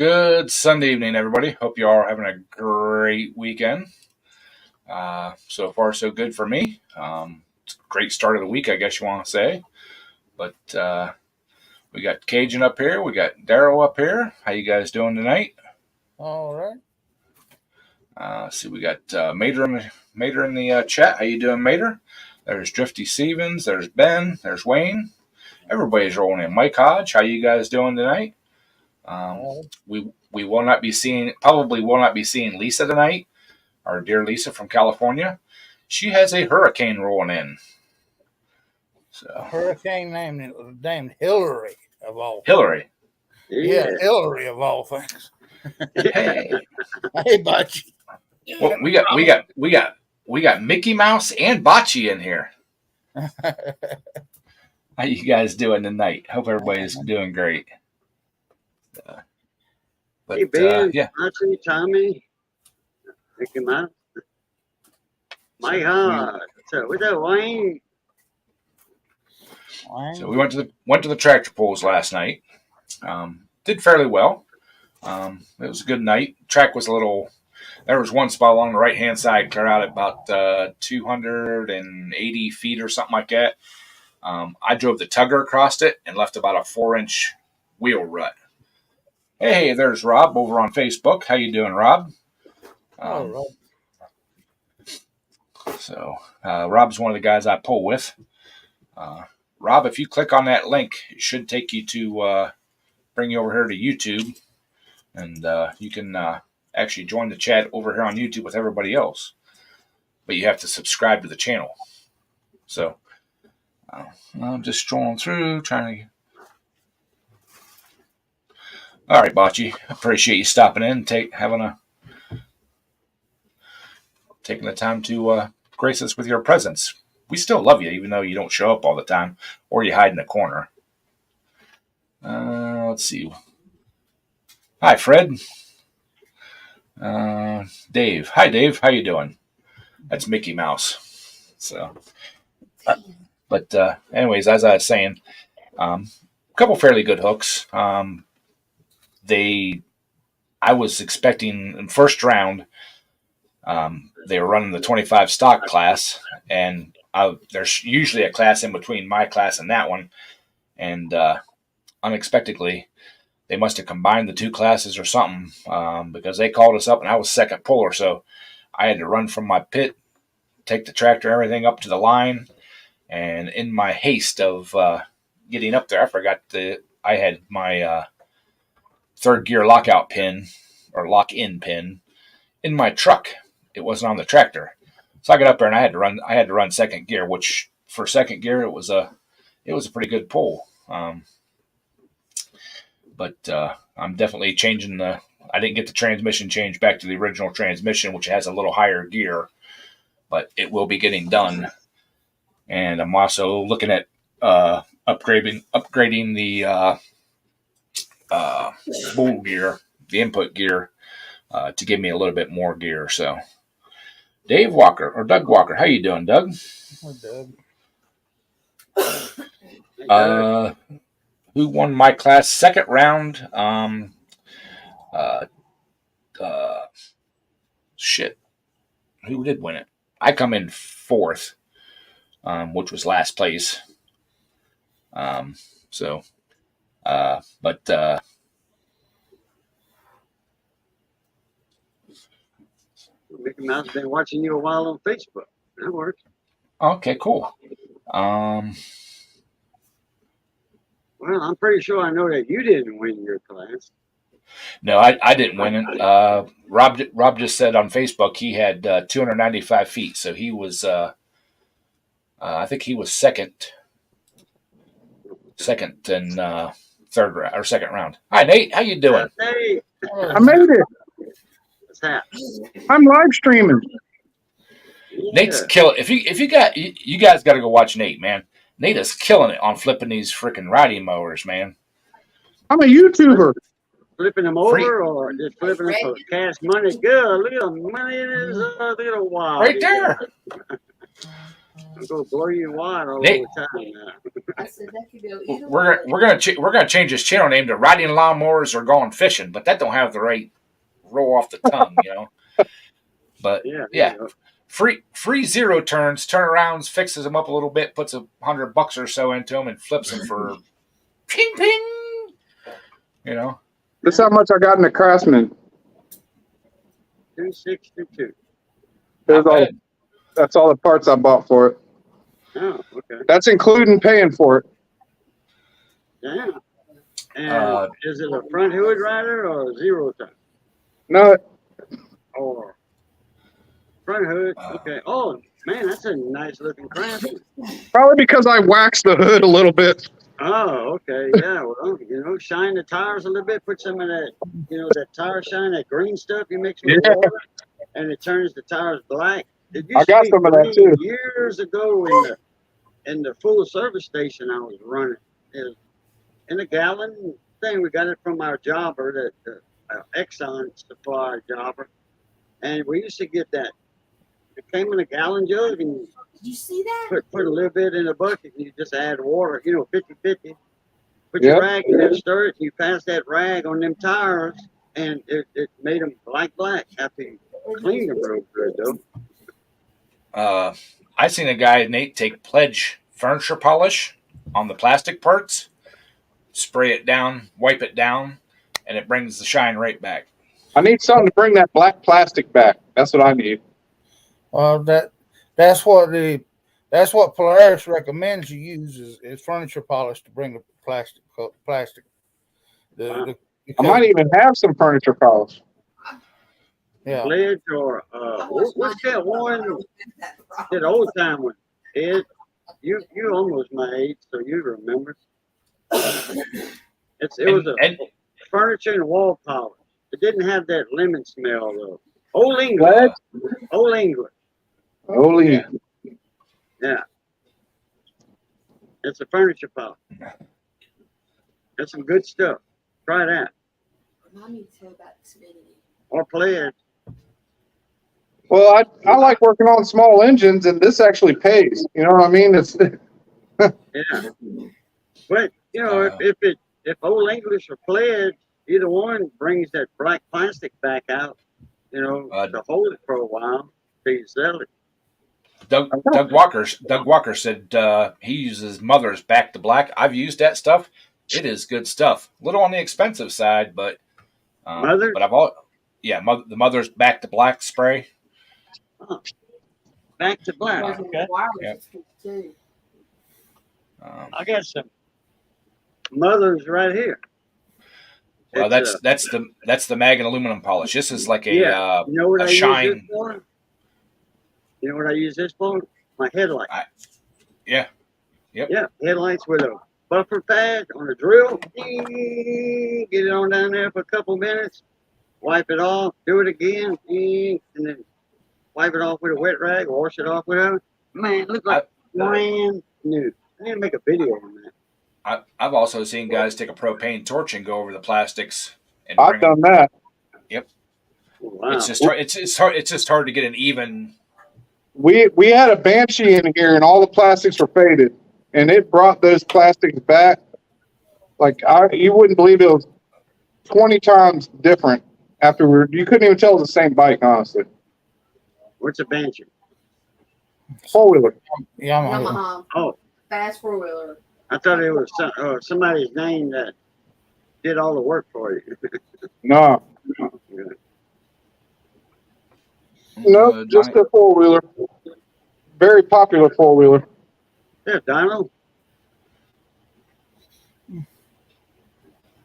Good Sunday evening, everybody. Hope you all are having a great weekend. So far, so good for me. It's a great start of the week, I guess you want to say. But we got Cajun up here. We got Daryl up here. How you guys doing tonight? All right. See, we got Mater in the chat. How you doing, Mater? There's Drifty Stevens. There's Ben. There's Wayne. Everybody's rolling in. Mike Hodge. How you guys doing tonight? We probably will not be seeing Lisa tonight. Our dear Lisa from California. She has a hurricane rolling in. A hurricane named Hillary of all. Hillary. Yeah, Hillary of all things. Hey, Butch. well, we got Mickey Mouse and Bocce in here. How you guys doing tonight? Hope everybody's doing great. Hey, Ben, yeah. Bocce, Tommy, Mickey Mouse, Mike Hodge. So what's that, Wayne? So we went to the tractor pulls last night. Did fairly well. It was a good night. Track was there was one spot along the right hand side, clear out at about 280 feet or something like that. I drove the tugger across it and left about a 4-inch wheel rut. Hey, there's Rob over on Facebook. How you doing, Rob? Rob. So Rob's one of the guys I pull with. Rob, if you click on that link, it should take you to bring you over here to YouTube, and you can actually join the chat over here on YouTube with everybody else. But you have to subscribe to the channel. So I'm just strolling through, trying to. All right, Bocce. Appreciate you stopping in, taking the time to grace us with your presence. We still love you, even though you don't show up all the time, or you hide in the corner. Let's see. Hi, Fred. Dave. Hi, Dave. How you doing? That's Mickey Mouse. So, but anyways, as I was saying, a couple fairly good hooks. I was expecting in first round. They were running the 25 stock class, and there's usually a class in between my class and that one, and unexpectedly, they must have combined the two classes or something, because they called us up, and I was second puller, so I had to run from my pit, take the tractor, everything up to the line, and in my haste of getting up there, I forgot I had my third gear lockout pin or lock-in pin in my truck. It wasn't on the tractor, so I got up there and I had to run second gear, which for second gear it was a pretty good pull. But I'm definitely changing I didn't get the transmission changed back to the original transmission, which has a little higher gear, but it will be getting done. And I'm also looking at upgrading the spool gear, the input gear, to give me a little bit more gear. So, Doug Walker, how you doing, Doug? Doug. Who won my class? Second round. Shit. Who did win it? I come in fourth, which was last place. Mickey Mouse has been watching you a while on Facebook. That works. Okay, cool. Well, I'm pretty sure I know that you didn't win your class. No, I didn't win it. Rob just said on Facebook he had 295 feet, so he was I think he was second and third round or second round. Hi, Nate. How you doing? Hey, I made it. what's that? I'm live streaming. Yeah. Nate's killing. If you guys got to go watch Nate, man. Nate is killing it on flipping these freaking riding mowers, man. I'm a YouTuber. Flipping them over or just flipping them for cash money? Good. Look at the money in his look at the wow. Right there. I'm gonna blow you wide all Nate, over time now. I said that could go either we're way. we're gonna change this channel name to Riding Lawnmowers or Going Fishing, but that don't have the right roll off the tongue, you know. But Yeah, there yeah, you go. free zero turns, turnarounds, fixes them up a little bit, puts $100 or so into them, and flips them for ping ping. You know, That's how much I got in the Craftsman. 262. There's not all. bad. That's all the parts I bought for it. Oh, okay. That's including paying for it. Yeah. And is it a front hood rider or a zero turn? No, Or front hood? Okay. Oh man, that's a nice looking Craftsman. probably because I waxed the hood a little bit. Oh, okay. Yeah. Well, shine the tires a little bit. Put some of that, that tire shine, that green stuff you mix with Yeah. water, and it turns the tires black. It I used got to be some of that green too. years ago in the full service station I was running. It, in a gallon thing, we got it from our jobber, that Exxon supply jobber, and we used to get that. It came in a gallon jug, and Did you see that? put a little bit in a bucket, and you just add water, 50-50. Put Yep. your rag in there, stir it, and you pass that rag on them tires, and it made them black after you cleaned them real good, though. I seen a guy, Nate, take Pledge furniture polish on the plastic parts, spray it down, wipe it down, and it brings the shine right back. I need something to bring that black plastic back. That's what I need. That's what Polaris recommends you use is furniture polish to bring the plastic. Wow. I might even have some furniture polish. Yeah. Pledge or what's that one? That old time one. Ed, you almost my age, so you remember. It was a furniture and wall polish. It didn't have that lemon smell though. Old England. Old England. Holy. Yeah. It's a furniture polish. That's some good stuff. Try that. I need to tell about Xfinity. Or Pledge. Well, I like working on small engines, and this actually pays. You know what I mean? It's Yeah. But if Old English or Pledge, either one brings that black plastic back out, to hold it for a while till you sell it. Doug Walker said he uses Mother's Back to Black. I've used that stuff. It is good stuff. A little on the expensive side, but Mother? But the Mother's Back to Black spray. Back to black. There's a Okay. wireless too. I got some Mothers right here. Well, It's, that's the mag and aluminum polish. This is like a you know what a I use shine. this for? You know what I use this for? My headlight. Yeah. Yep. Yeah, headlights with a buffer pad on a drill. Get it on down there for a couple minutes. Wipe it off. Do it again. And then wipe it off with a wet rag. Wash it off with a. Man, it looks like brand new. I need to make a video on that. I've also seen guys take a propane torch and go over the plastics. And I've done that. Yep. Wow. It's just hard. It's hard. It's just hard to get an even. We had a Banshee in here, and all the plastics were faded, and it brought those plastics back. Like you wouldn't believe it was 20 times different after you couldn't even tell it was the same bike, honestly. What's a Banshee? Four-wheeler. Yamaha. Oh, Fast 4-wheeler. I thought it was somebody's name that did all the work for you. No. No, just a four-wheeler. Very popular four-wheeler. Yeah, Donald.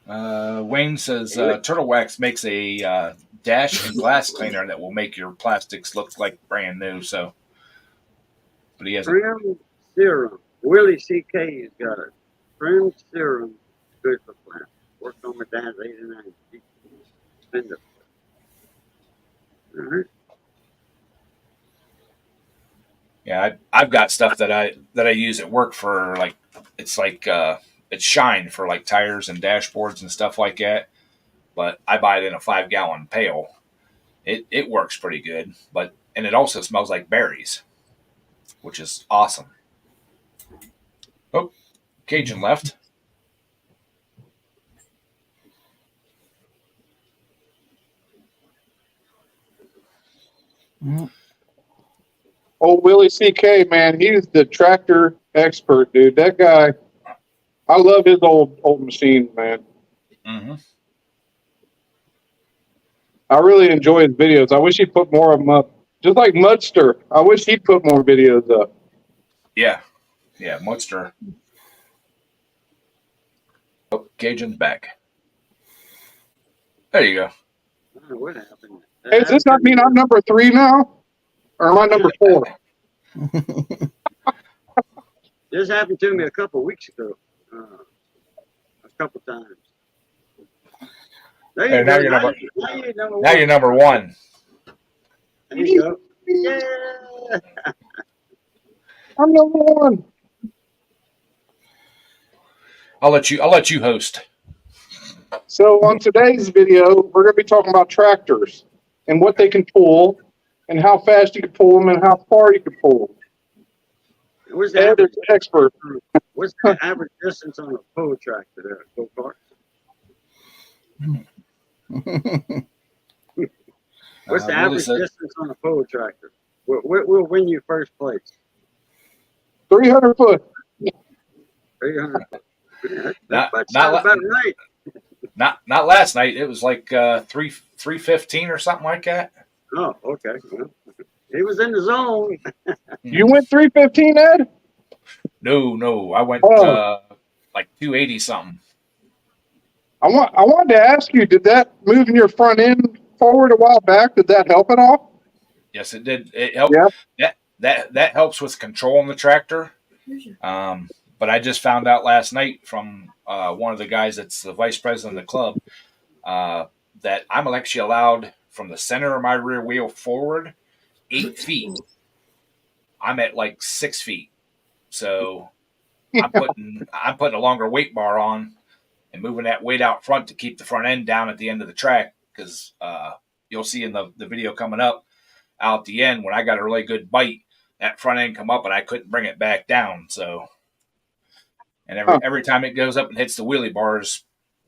Wayne says Turtle Wax makes a dash and glass cleaner that will make your plastics look like brand new. So, but he has Trim serum. Willie CK's got it. Trim serum. Good for plants. Worked on my dad's 89. Spend it. All right. Yeah, I've got stuff that I use at work for it's shine for like tires and dashboards and stuff like that. But I buy it in a 5-gallon pail. It works pretty good, and it also smells like berries. which is awesome. Oh, Cajun left. Mhm. Old Willie CK, man, he's the tractor expert, dude. That guy, I love his old machines, man. Mm-hmm. I really enjoy his videos. I wish he'd put more of them up. Just like Mudster, I wish he'd put more videos up. Yeah, Munster. Oh, Cajun's back. There you go. I don't know what happened. Hey, does this not mean I'm number 3 now? Or am I number 4? This happened to me a couple weeks ago. A couple times. There Hey, you now go. you're number- Now you're number Now one. you're number 1. There you go. Yeah. I'm number 1. I'll let you host. So on today's video, we're going to be talking about tractors and what they can pull and how fast you can pull them and how far you can pull them. What's the Ed average, is the expert. what's the average distance on a pull tractor there? Go far. What's the Willie average said- distance on a pull tractor? What will win you first place? 300 foot. 300. That's Not- about, not sounds about right. Not last night. It was like 315 or something like that. Oh, okay. Well, he was in the zone. You went 315, Ed? No, I went Oh. like 280 something. I wanted to ask you, did that moving your front end forward a while back, did that help at all? Yes, it did. It helped. Yeah. That helps with controlling the tractor. But I just found out last night from one of the guys that's the vice president of the club that I'm actually allowed from the center of my rear wheel forward 8 feet. I'm at like 6 feet, so I'm putting a longer weight bar on and moving that weight out front to keep the front end down at the end of the track because you'll see in the video coming up out the end when I got a really good bite, that front end come up and I couldn't bring it back down. So, and every time it goes up and hits the wheelie bars,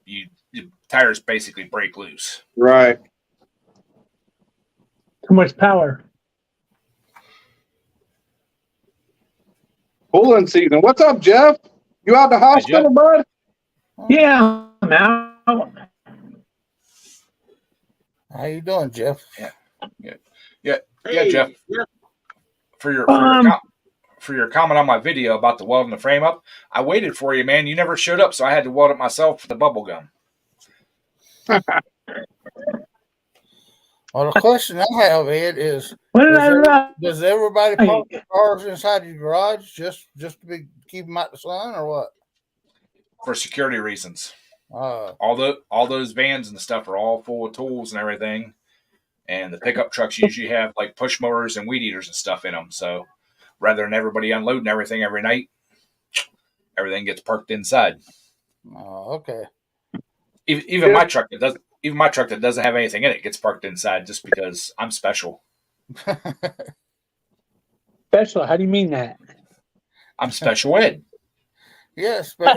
the tires basically break loose. Right. Too much power. Pulling season. What's up, Jeff? You out the hospital, Jeff. bud? Yeah, I'm out. How you doing, Jeff? Hey, Jeff. Yeah, For your Um, for your comment on my video about the welding the frame up, I waited for you, man. You never showed up, so I had to weld it myself with the bubble gum. Well, the question I have, Ed, is What did I write? does everybody park their cars inside your garage just to keep them out the sun or what? For security reasons. Uh, All those vans and stuff are all full of tools and everything. And the pickup trucks usually have like push motors and weed eaters and stuff in them. So rather than everybody unloading everything every night, everything gets parked inside. okay. Even my truck that doesn't have anything in it gets parked inside just because I'm special. Special. How do you mean that? I'm special ed. Yes, but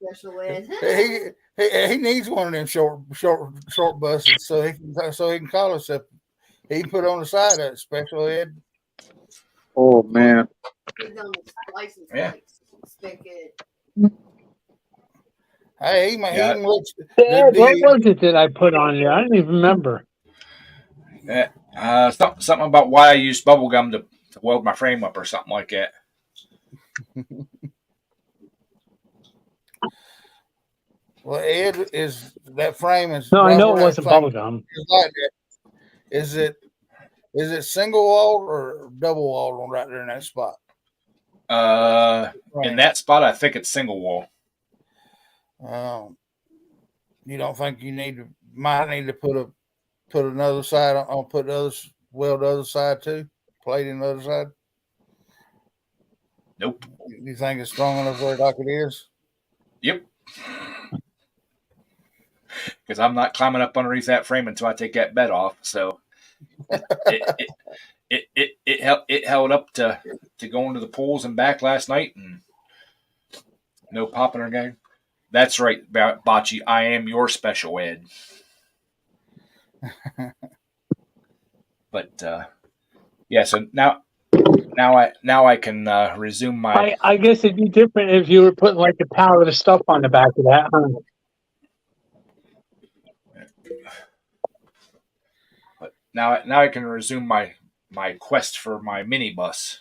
Special ed. he needs one of them short buses so he can call himself. He can put on the side of it, special ed. Oh, man. He's on his license Yeah. plates. Spec ed. Hey, Yeah. he looks. Ed, what was it that I put on here? I don't even remember. Something about why I used bubble gum to weld my frame up or something like that. Well, Ed, is that frame is No, I know where it that wasn't frame bubblegum. is like that. Is it single walled or double walled on right there in that spot? In that spot, I think it's single wall. You don't think you might need to put another side on, put the other, weld the other side too, plate in the other side? Nope. You think it's strong enough where like it is? Yep. Because I'm not climbing up underneath that frame until I take that bed off. So it held up to going to the pools and back last night, and no popping or gang. That's right, Bocce. I am your special ed. But yeah, so now I can resume my. I guess it'd be different if you were putting like a pallet of stuff on the back of that. Huh? But now I can resume my quest for my minibus,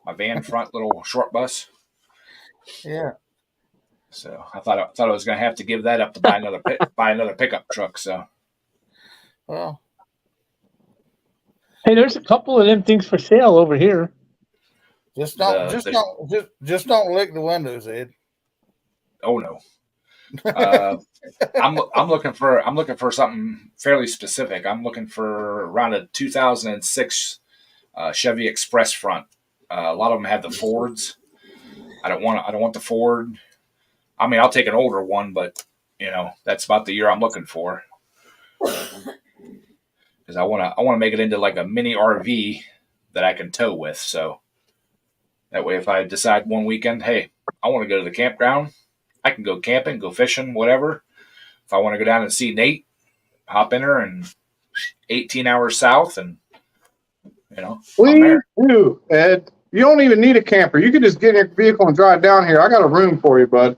my van front little short bus. Yeah. So I thought I was going to have to give that up to buy another pickup truck. So Well, Hey, there's a couple of them things for sale over here. just don't just don't lick the windows, Ed. oh no, I'm looking for something fairly specific. I'm looking for around a 2006 Chevy Express front. A lot of them have the Fords. I don't want the Ford. I mean, I'll take an older one, but that's about the year I'm looking for. Because I want to make it into like a mini RV that I can tow with. So that way, if I decide one weekend, hey, I want to go to the campground, I can go camping, go fishing, whatever. If I want to go down and see Nate, hop in her and 18 hours south, and I'm Please there. do, Ed. You don't even need a camper. You can just get in your vehicle and drive down here. I got a room for you, bud.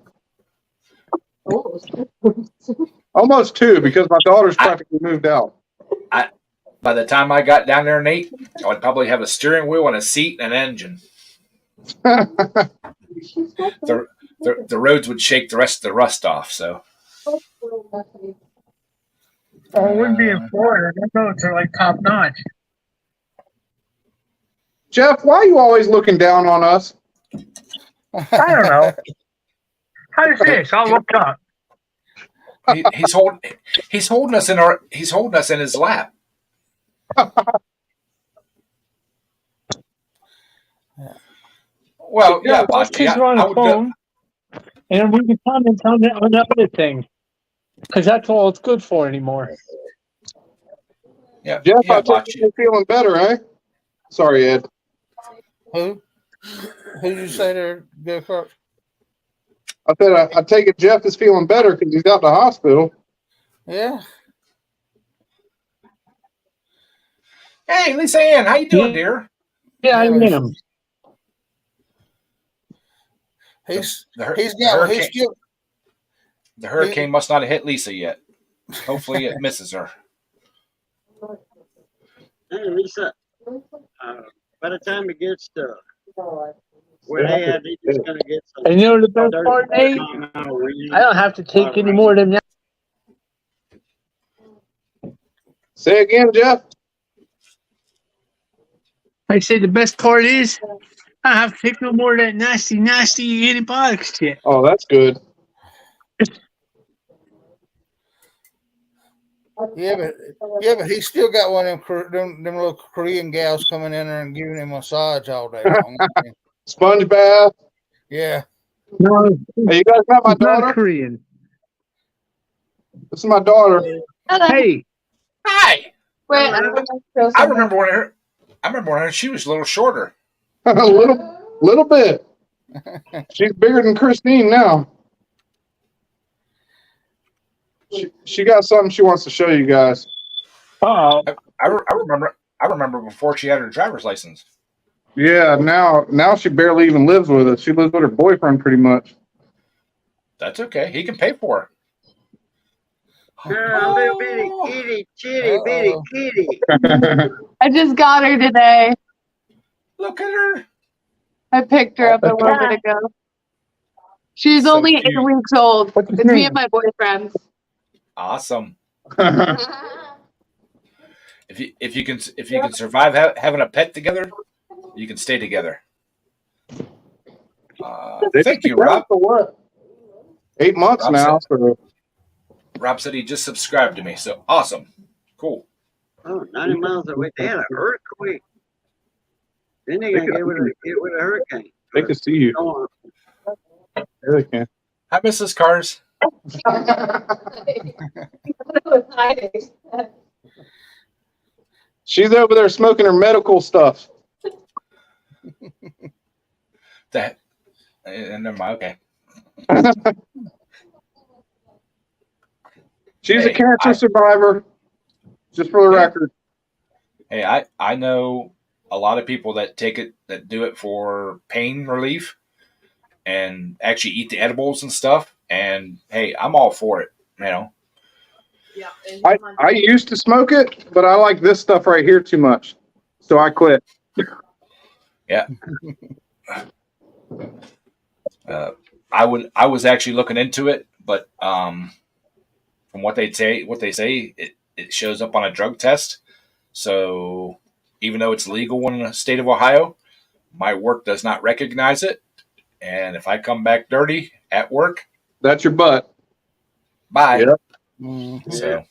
Almost two, because my daughter's practically moved out. By the time I got down there, Nate, I would probably have a steering wheel and a seat and an engine. The roads would shake the rest of the rust off. So Oh, it wouldn't be in Florida. Their roads are like top notch. Jeff, why are you always looking down on us? I don't know. How's this? I'll look up. he's holding us in his lap. Well, yeah, Those kids are on I the would phone, and we can comment on the other thing, because that's all it's good for anymore. Yeah, Jeff, yeah, I think you're feeling better, eh? Sorry, Ed. Who did you say there, Go Kurt? I said I take it Jeff is feeling better because he's out the hospital. Yeah. Hey, Lisa Ann, how you doing, dear? Yeah, I Yeah, am. The hurricane must not have hit Lisa yet. Hopefully, it misses her. Hey, Lisa, by the time it gets to where they at, they just gonna get some. And you know the best part, Nate? I don't have to take any more than that. Say again, Jeff. I say the best part is I don't have to take no more of that nasty antibiotic shit. Oh, that's good. Yeah, but he still got one of them little Korean gals coming in there and giving him a massage all day long. Sponge bath. Yeah. No, Hey, you guys met my it's not daughter? Korean. This is my daughter. Hey, Hi. Wait, I remember when she was a little shorter. A little bit. She's bigger than Christine now. She got something she wants to show you guys. oh, I remember before she had her driver's license. Yeah, now she barely even lives with us. She lives with her boyfriend pretty much. That's okay. He can pay for her. Girl, little bitty kitty, chitty bitty kitty. I just got her today. Look at her. I picked her up a little bit ago. She's So only cute. 8 weeks old. What's his It's me name? and my boyfriend. Awesome. If you can survive having a pet together, you can stay together. Thank you, Rob. For what? 8 months Rob now. So. Rob said he just subscribed to me, so awesome, cool. Oh, 90 miles away. They had an earthquake. Then they're gonna get with a hurricane. They can see you. Storm. Yeah, they can. Hi, Mrs. Cars. She's over there smoking her medical stuff. That and never mind. Okay. She's a Hey, cancer I- survivor, just for the Yeah. record. Hey, I know a lot of people that take it that do it for pain relief and actually eat the edibles and stuff. And hey, I'm all for it. You know. Yeah. And I used to smoke it, but I like this stuff right here too much, so I quit. I was actually looking into it, but from what they say, it shows up on a drug test. So even though it's legal in the state of Ohio, my work does not recognize it. And if I come back dirty at work, That's your butt. bye. Yep. Mhm. So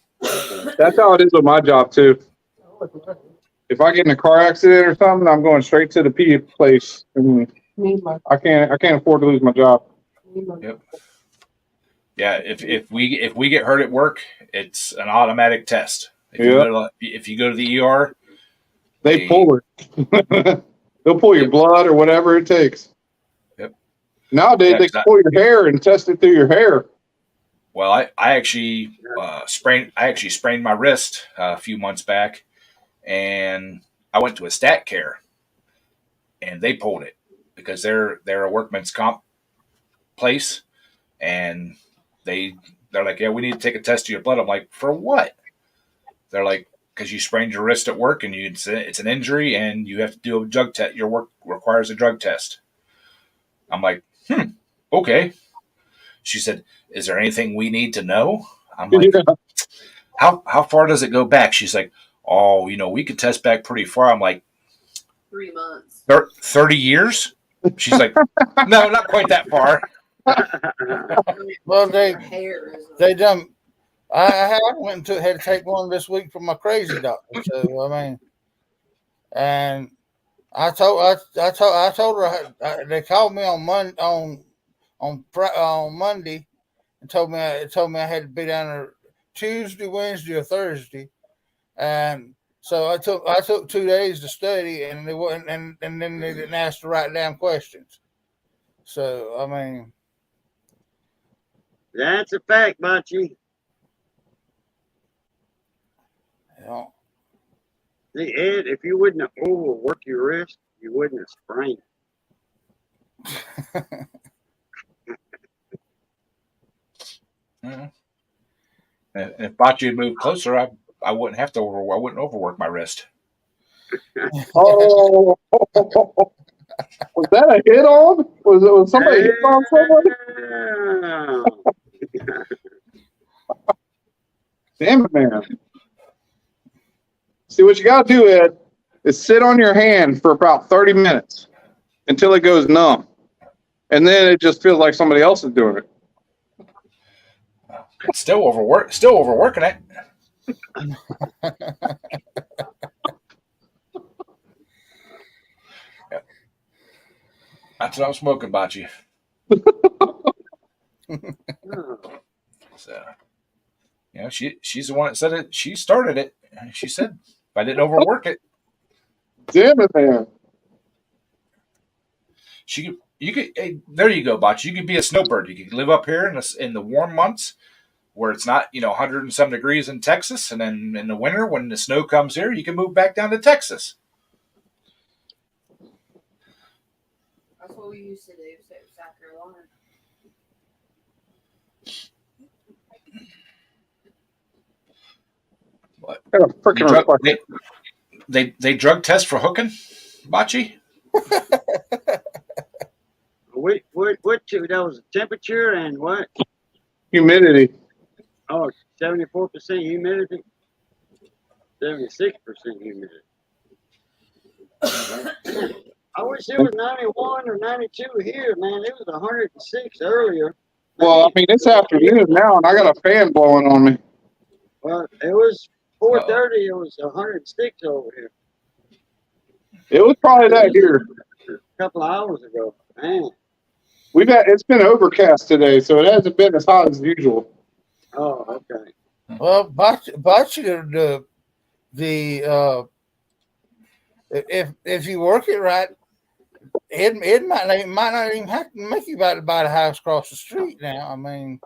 That's how it is with my job too. If I get in a car accident or something, I'm going straight to the P place, and I can't afford to lose my job. yeah, if we get hurt at work, it's an automatic test. If you go to the ER, They pull it. They'll pull your blood or whatever it takes. Yep. Nowadays Yeah, they can pull your hair and test it through your hair. well, I actually sprained my wrist a few months back, and I went to a stat care, and they pulled it because they're a workman's comp place, and they're like, yeah, we need to take a test of your blood. I'm like, for what? They're like, because you sprained your wrist at work, and it's an injury, and you have to do a drug test. Your work requires a drug test. I'm like, okay. She said, is there anything we need to know? I'm like, how far does it go back? She's like, oh, we could test back pretty far. I'm like, 3 months. 30 years? She's like, no, not quite that far. Well, Hair is they done. I went to had to take one this week from my crazy doctor. So I mean, and I told her they called me on Monday and told me I had to be down there Tuesday, Wednesday, or Thursday, and so I took 2 days to study, and they wasn't, and then they didn't ask to write down questions. So I mean, That's a fact, Machi. you know, See, Ed, if you wouldn't have overworked your wrist, you wouldn't have sprained. Mhm. If Bocce had moved closer, I wouldn't have to I wouldn't overwork my wrist. Oh, was that a hit on? Was somebody hit on someone? Damn it, man. See, what you got to do, Ed, is sit on your hand for about 30 minutes until it goes numb. And then it just feels like somebody else is doing it. It's still overworking it. That's what I'm smoking, Bocce. So, she's the one that said it. She started it. She said, if I didn't overwork it, Damn it, man. you could. Hey, there you go, Bocce. You could be a snowbird. You could live up here in the warm months where it's not 100 and some degrees in Texas, and then in the winter when the snow comes here, you can move back down to Texas. That's what we used to do, South Carolina. Got a freaking reflection. They drug test for hooking, Bocce? What two? That was temperature and what? Humidity. Oh, 74% humidity. 76% humidity. I wish it was 91 or 92 here, man. It was 106 earlier. Well, I mean, it's afternoon now, and I got a fan blowing on me. Well, it was 4:30. It was 106 over here It was probably that here. a couple of hours ago. Man. It's been overcast today, so it hasn't been as hot as usual. Oh, okay. well, Bocce, the if you work it right, it might not even have to make you buy the house across the street. Now, I mean,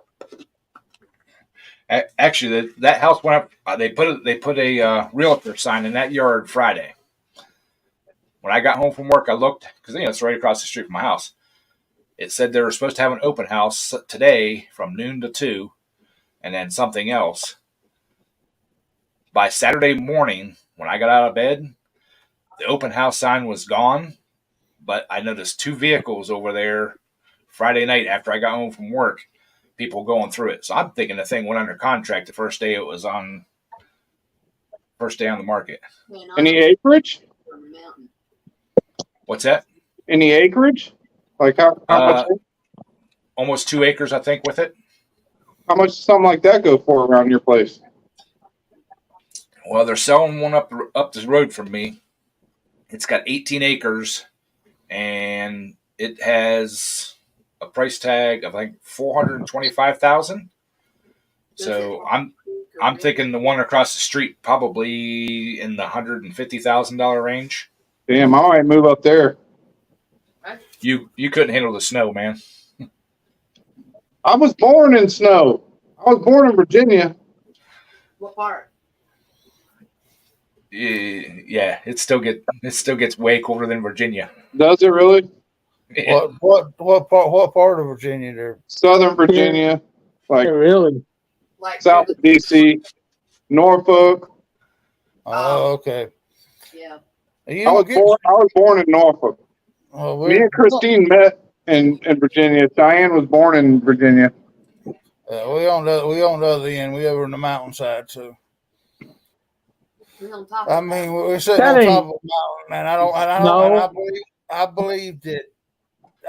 Actually, that house went up. They put a realtor sign in that yard Friday. When I got home from work, I looked because it's right across the street from my house. It said they were supposed to have an open house today from noon to 2, and then something else. By Saturday morning, when I got out of bed, the open house sign was gone, but I noticed 2 vehicles over there Friday night after I got home from work, people going through it. So I'm thinking the thing went under contract the first day on the market. Any acreage? What's that? Any acreage? Like how much? Almost 2 acres, I think, with it. How much does something like that go for around your place? Well, they're selling one up the road from me. It's got 18 acres, and it has a price tag of like $425,000. So I'm thinking the one across the street probably in the $150,000 range. Damn, I might move up there. You couldn't handle the snow, man. I was born in snow. I was born in Virginia. What part? Yeah, it still gets way colder than Virginia. Does it really? Yeah. what part of Virginia there? Southern Virginia, like Really? Like south of DC, Norfolk. Oh, okay. Yeah. You I don't was born in Norfolk. Oh, Me and Christine met in Virginia. Diane was born in Virginia. we on the other end. We over in the mountainside, so. We're on top. I mean, we're sitting That on ain't- top of a mountain, and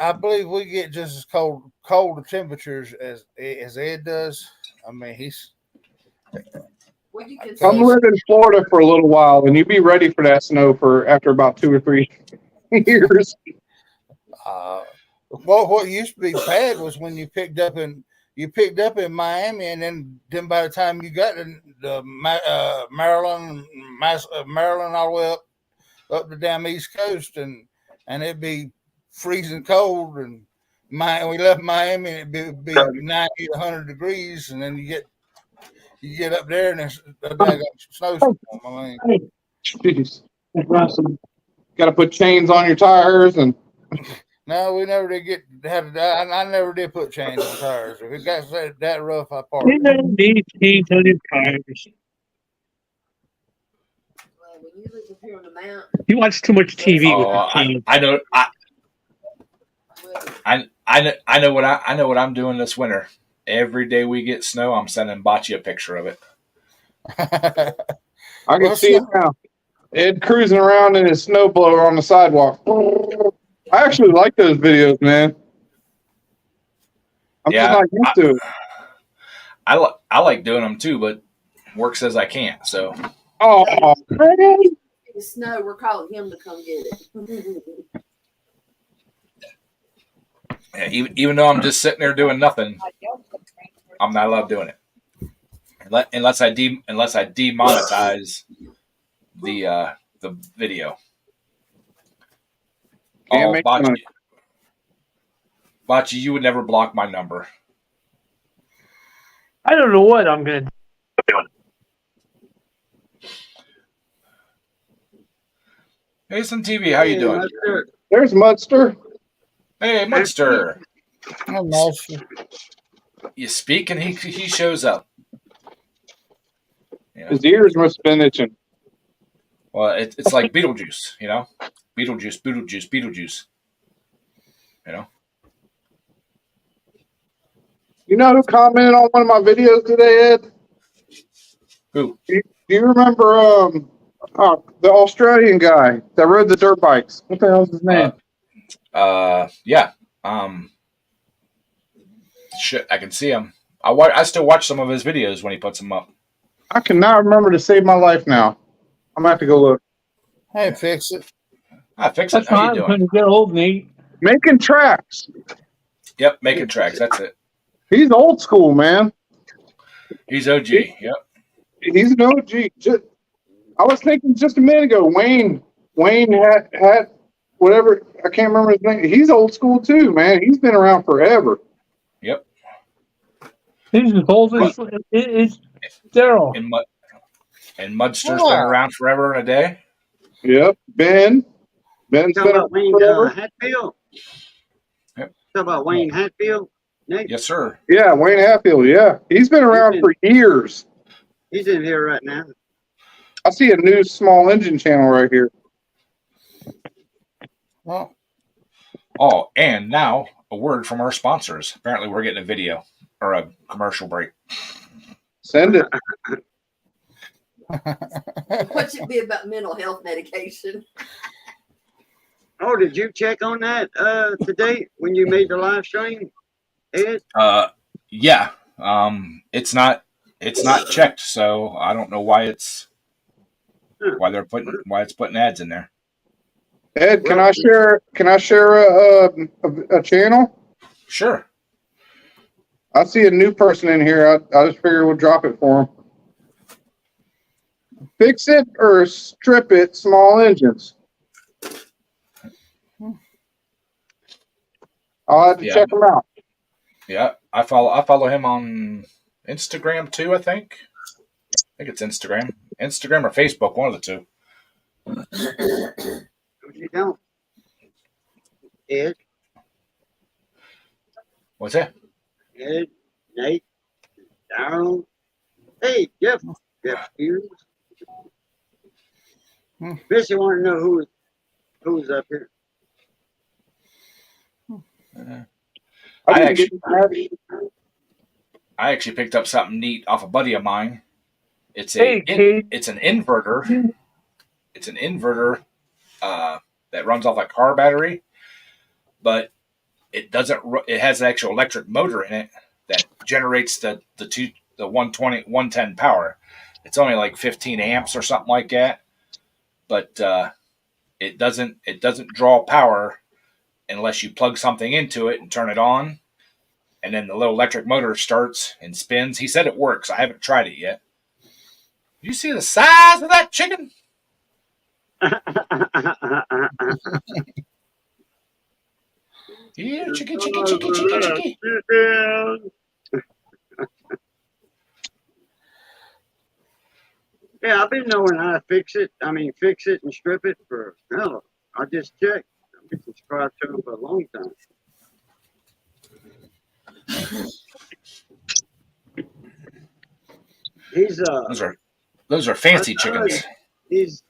I believe we get just as cold temperatures as Ed does. I mean, Well, you can Come see- live in Florida for a little while, and you be ready for that snow after about 2 or 3 years. what used to be bad was when you picked up in Miami, and then by the time you got to Maryland, all the way up the damn East Coast, and it'd be freezing cold, and we left Miami, and it'd be 90 to 100 degrees, and then you get up there, and it's a daggone snowstorm. I mean, Jeez. Got to put chains on your tires, and no, we never did I never did put chains on tires. If it got that rough, I parked. You don't need chains on your tires. Well, when you live up here on the mountain, You watch too much TV with the chains. I know. well, I know what I'm doing this winter. Every day we get snow, I'm sending Bocce a picture of it. I can see it now. Ed cruising around in his snowblower on the sidewalk. I actually like those videos, man. I'm Yeah, just not used to it. I like doing them too, but work says I can't. So Oh, the snow, we're calling him to come get it. yeah, even though I'm just sitting there doing nothing, I'm not allowed doing it unless I demonetize the video. Can't Oh, make money. Bocce, you would never block my number. I don't know what I'm gonna do. Hey, some TV, how you doing? there's Mudster. Hey, Munster. I'm not sure. You speak and he shows up. You know? His ears must have been itching. Well, it's like Beetlejuice, you know? Beetlejuice. You know? You know who commented on one of my videos today, Ed? Who? Do you remember the Australian guy that rode the dirt bikes? What the hell's his name? Yeah. Shit, I can see him. I still watch some of his videos when he puts them up. I cannot remember to save my life now. I'm gonna have to go look. Hey, fix it. Fix it. That's How why you I'm doing? gonna get old, Nate. Making tracks. Yep, making tracks. That's it. He's old school, man. He's OG. Yep. He's an OG. I was thinking just a minute ago, Wayne Wayne had whatever, I can't remember his name. He's old school too, man. He's been around forever. Yep. He's as old as it's Daryl. And Mudster's Wow. been around forever and a day. Yep. Ben's Talk been about around Wayne forever. Hatfield. Yep. Talk about Wayne Hatfield. Nate, Yes, sir. Yeah, Wayne Hatfield. Yeah. He's been around for years. he's in here right now. I see a new small engine channel right here. Well, Oh, and now a word from our sponsors. Apparently, we're getting a video or a commercial break. Send it. What should be about mental health medication? Oh, did you check on that today when you made the live stream, Ed? Yeah. It's not checked, so I don't know why it's putting ads in there. Ed, can I share a channel? Sure. I see a new person in here. I just figured we'll drop it for him. Fix it or strip it, small engines. I'll have to Yeah. check them out. Yeah, I follow him on Instagram too. I think it's Instagram or Facebook, one of the two. No, you don't. Ed, What's that? Ed, Nate, Darryl. Hey, Jeff Hughes. Especially want to know who's up here. I actually picked up something neat off a buddy of mine. It's an inverter. It's an inverter that runs off a car battery, but it doesn't. It has an actual electric motor in it that generates the 110 power. It's only like 15 amps or something like that, but it doesn't draw power unless you plug something into it and turn it on, and then the little electric motor starts and spins. He said it works. I haven't tried it yet. You see the size of that chicken? Yeah, chicky. Yeah, I've been knowing how to fix it. I mean, fix it and strip it for hell. I just checked. I've been subscribed to him for a long time. He's Those are fancy chickens. he's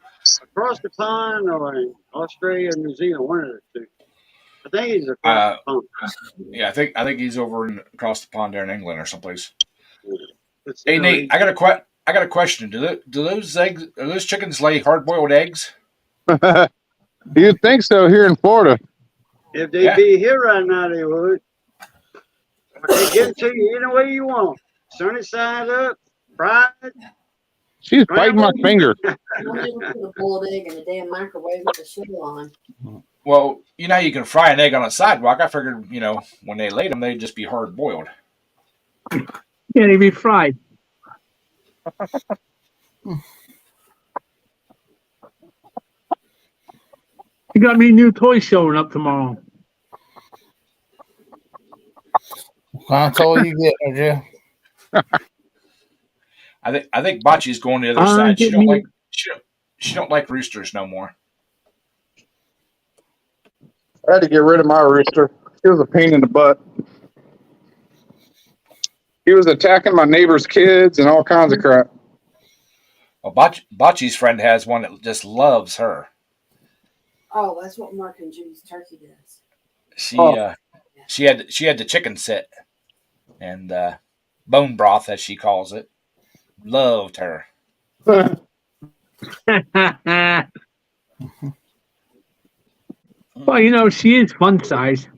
across the pond or in Australia, New Zealand, one of the two. I think he's across the pond. Yeah, I think he's over across the pond there in England or someplace. But Hey still, Nate, I got a question. Do those chickens lay hard boiled eggs? You'd think so here in Florida. if they'd Yeah. be here right now, they would. But they give it to you any way you want. Sunny side up, fried. She's biting my finger. I don't even put a boiled egg in the damn microwave with the shell on. Well, you know how you can fry an egg on a sidewalk. I figured, when they laid them, they'd just be hard boiled. Yeah, they'd be fried. You got me a new toy showing up tomorrow. that's all you get, Jeff. I think Bocce's going the other side. She don't like roosters no more. I had to get rid of my rooster. He was a pain in the butt. He was attacking my neighbor's kids and all kinds of crap. Well, Bocce's friend has one that just loves her. Oh, that's what Mark and Judy's turkey does. She had the chicken set and bone broth, as she calls it. Loved her. Well, she is fun size.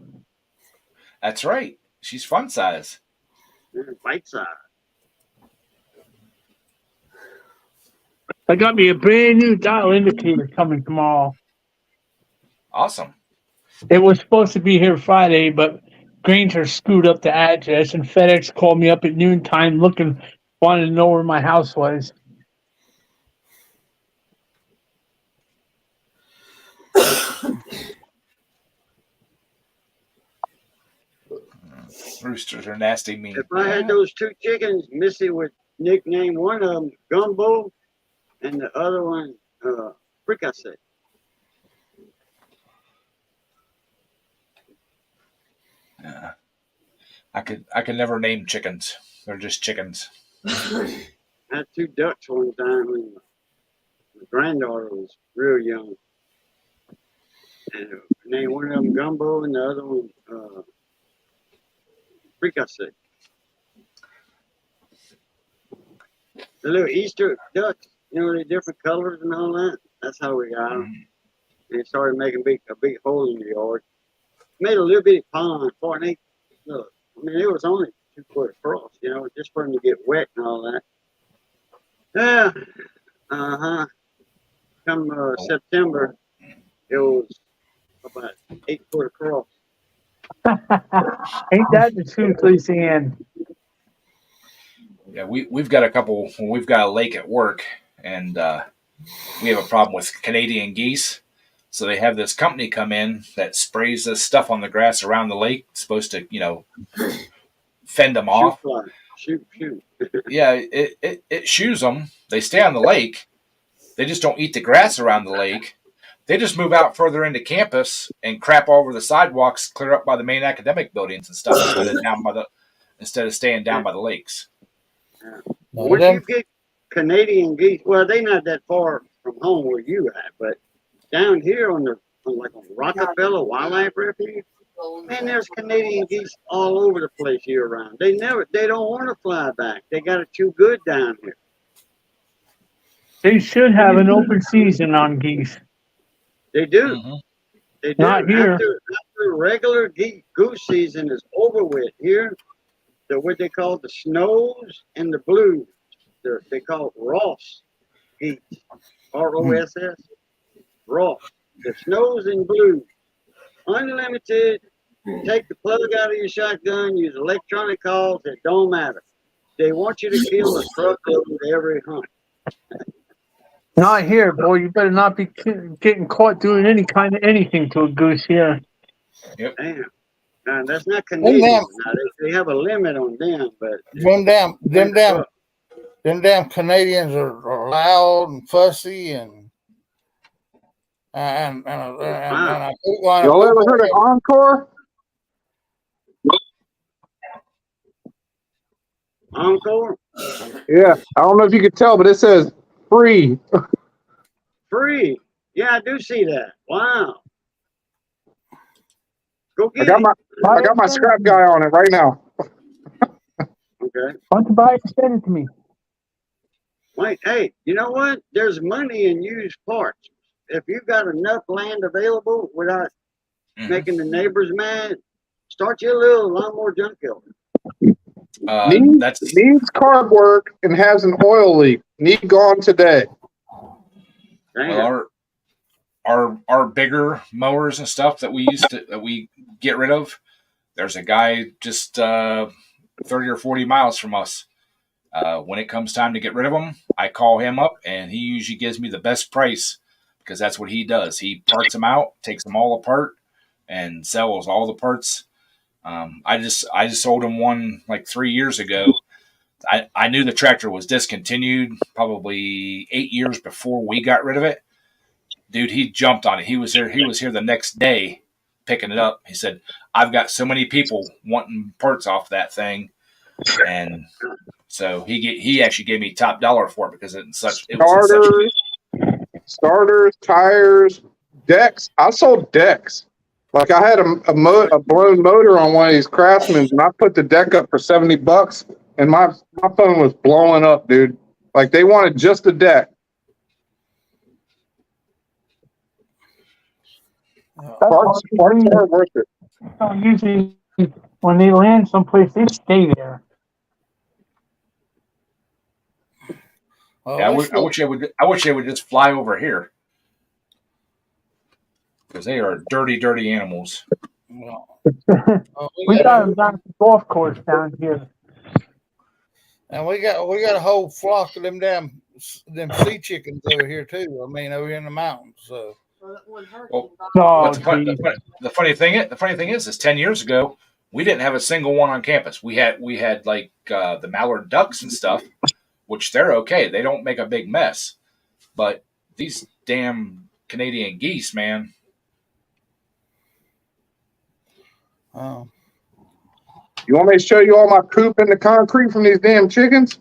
That's right. She's fun size. Bite size. I got me a brand new dial indicator coming tomorrow. Awesome. It was supposed to be here Friday, but Granger screwed up the address, and FedEx called me up at noontime wanting to know where my house was. Roosters are nasty mean. If I had those 2 chickens, Missy would nickname one of them Gumbo and the other one Fricassee. Yeah. I could never name chickens. They're just chickens. I had 2 ducks one time when my granddaughter was real young. And named one of them Gumbo and the other one Fricassee. The little Easter ducks, they're different colors and all that. That's how we got them. And it started making a big hole in the yard. Made a little bitty pond for it. Look, it was only 2 foot across, just for them to get wet and all that. Yeah. Come September, it was about 8 foot across. Ain't that the truth, Lucianne? Yeah, we've got a couple. We've got a lake at work, and we have a problem with Canadian geese. So they have this company come in that sprays this stuff on the grass around the lake. It's supposed to, fend them off. Shoot. Yeah, it shoos them. They stay on the lake. They just don't eat the grass around the lake. They just move out further into campus and crap all over the sidewalks, clear up by the main academic buildings and stuff instead of staying down by the lakes. When you get Canadian geese, well, they're not that far from home where you at, but down here on Rockefeller Wildlife Refuge, man, there's Canadian geese all over the place year round. They don't want to fly back. They got it too good down here. They should have an open season on geese. They do. Mm-hmm. They do. Not here. After regular goose season is over with here, what they call the snows and the blues, they call Ross geese, ROSS, Ross. The snows and blues, unlimited. Take the plug out of your shotgun. Use electronic calls. It don't matter. They want you to kill a truckload every hunt. Not here, boy. You better not be getting caught doing any kind of anything to a goose here. Yep. Damn. Now, that's not Canadian. Now, they have a limit on them, but them damn Canadians are loud and fussy and Y'all ever heard of Encore? Encore? Yeah, I don't know if you could tell, but it says free. Free. Yeah, I do see that. Wow. Go get I got my scrap guy on it right now. Okay. Why don't you buy it and send it to me? Wait, hey, you know what? There's money in used parts. If you've got enough land available without making the neighbors mad, start your little lawnmower junkyard. Needs carb work and has an oil leak. Need gone today. Damn. Well, our bigger mowers and stuff that we get rid of, there's a guy just 30 or 40 miles from us. When it comes time to get rid of them, I call him up, and he usually gives me the best price because that's what he does. He parts them out, takes them all apart, and sells all the parts. I just sold him one like 3 years ago. I knew the tractor was discontinued probably 8 years before we got rid of it. Dude, he jumped on it. He was here the next day picking it up. He said, "I've got so many people wanting parts off that thing," and so he actually gave me top dollar for it because starters, tires, decks. I sold decks. Like I had a blown motor on one of these Craftsmans, and I put the deck up for $70, and my phone was blowing up, dude. Like they wanted just the deck. Parts are worth it. Usually, when they land someplace, they stay there. Yeah, I wish they would just fly over here because they are dirty, dirty animals. We got them down at the golf course down here. And we got a whole flock of them sea chickens over here too. I mean, over here in the mountains. So When Hurricane Well, Bob- Oh, But geez. the funny thing is 10 years ago, we didn't have a single one on campus. We had like the mallard ducks and stuff, which they're okay. They don't make a big mess. But these damn Canadian geese, man. Oh. You want me to show you all my poop in the concrete from these damn chickens?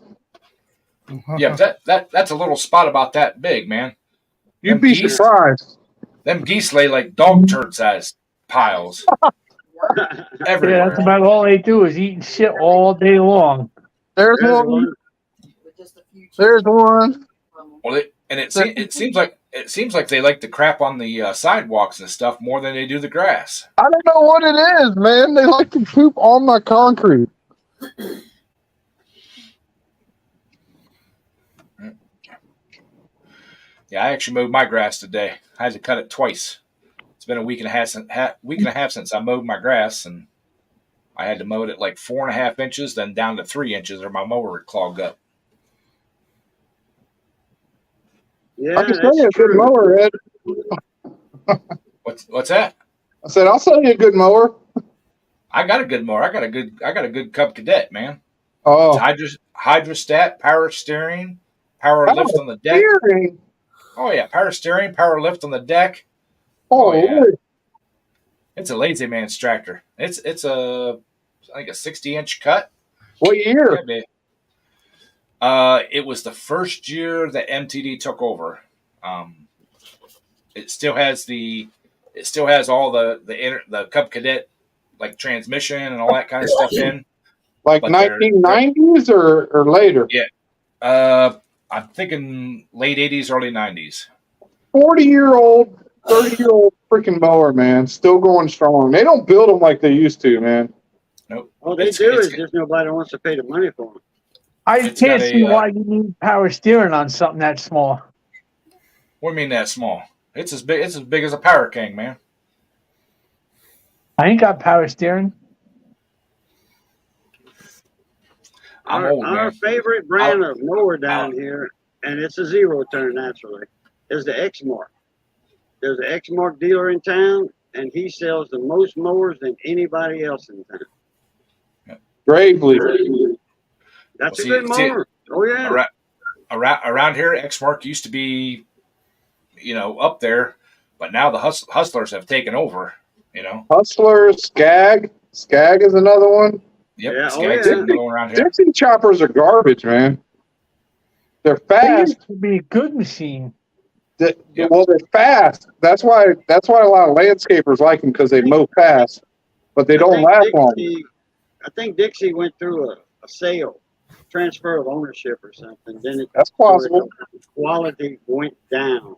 Yeah, but that's a little spot about that big, man. You'd Them be geese- surprised. Them geese lay like dog turd sized piles Yeah, everywhere. that's about all they do is eating shit all day long. There's There's one. one. with just a few There's one. Well, it seems like they like to crap on the sidewalks and stuff more than they do the grass. I don't know what it is, man. They like to poop on my concrete. Yeah, I actually mowed my grass today. I had to cut it twice. It's been a week and a half since I mowed my grass, and I had to mow it at like 4.5 inches, then down to 3 inches, or my mower would clog up. Yeah, I can that's sell you a good true. mower, Ed. What's that? I said, I'll sell you a good mower. I got a good mower. I got a good Cub Cadet, man. Oh, It's hydrostat, power steering, power Power lift on the deck. steering. Oh yeah, power steering, power lift on the deck. Oh, yeah. really? It's a lazy man's tractor. It's a I think a 60-inch cut. What year? Yeah, babe. It was the first year that MTD took over. It still has all the Cub Cadet like transmission and all that kind of stuff in. Like But they're- 1990s or later? I'm thinking late 80s, early 90s. 40-year-old, 30-year-old freaking mower, man. Still going strong. They don't build them like they used to, man. All they It's- do it's- is just nobody wants to pay the money for them. I It's can't got a, see why you need power steering on something that small. What do you mean that small? It's as big as a Power King, man. I ain't got power steering. I'm Our, old, our man. favorite brand of mower down here, and it's a zero turn naturally, is the Exmark. There's an Exmark dealer in town, and he sells the most mowers than anybody else in town. Gravely. That's Well, a good see- mower. Oh yeah. Around here, Exmark used to be, up there, but now the hustlers have taken over. Hustler, Skag. Skag is another one. Yep, Yeah, Skaggs yeah. is another one around here. Dixie choppers are garbage, man. They're They fast. used to be a good machine. Yep. Well, they're fast. That's why a lot of landscapers like them because they mow fast, but they don't last long. I think Dixie went through a sale, transfer of ownership or something. Then That's possible. quality went down.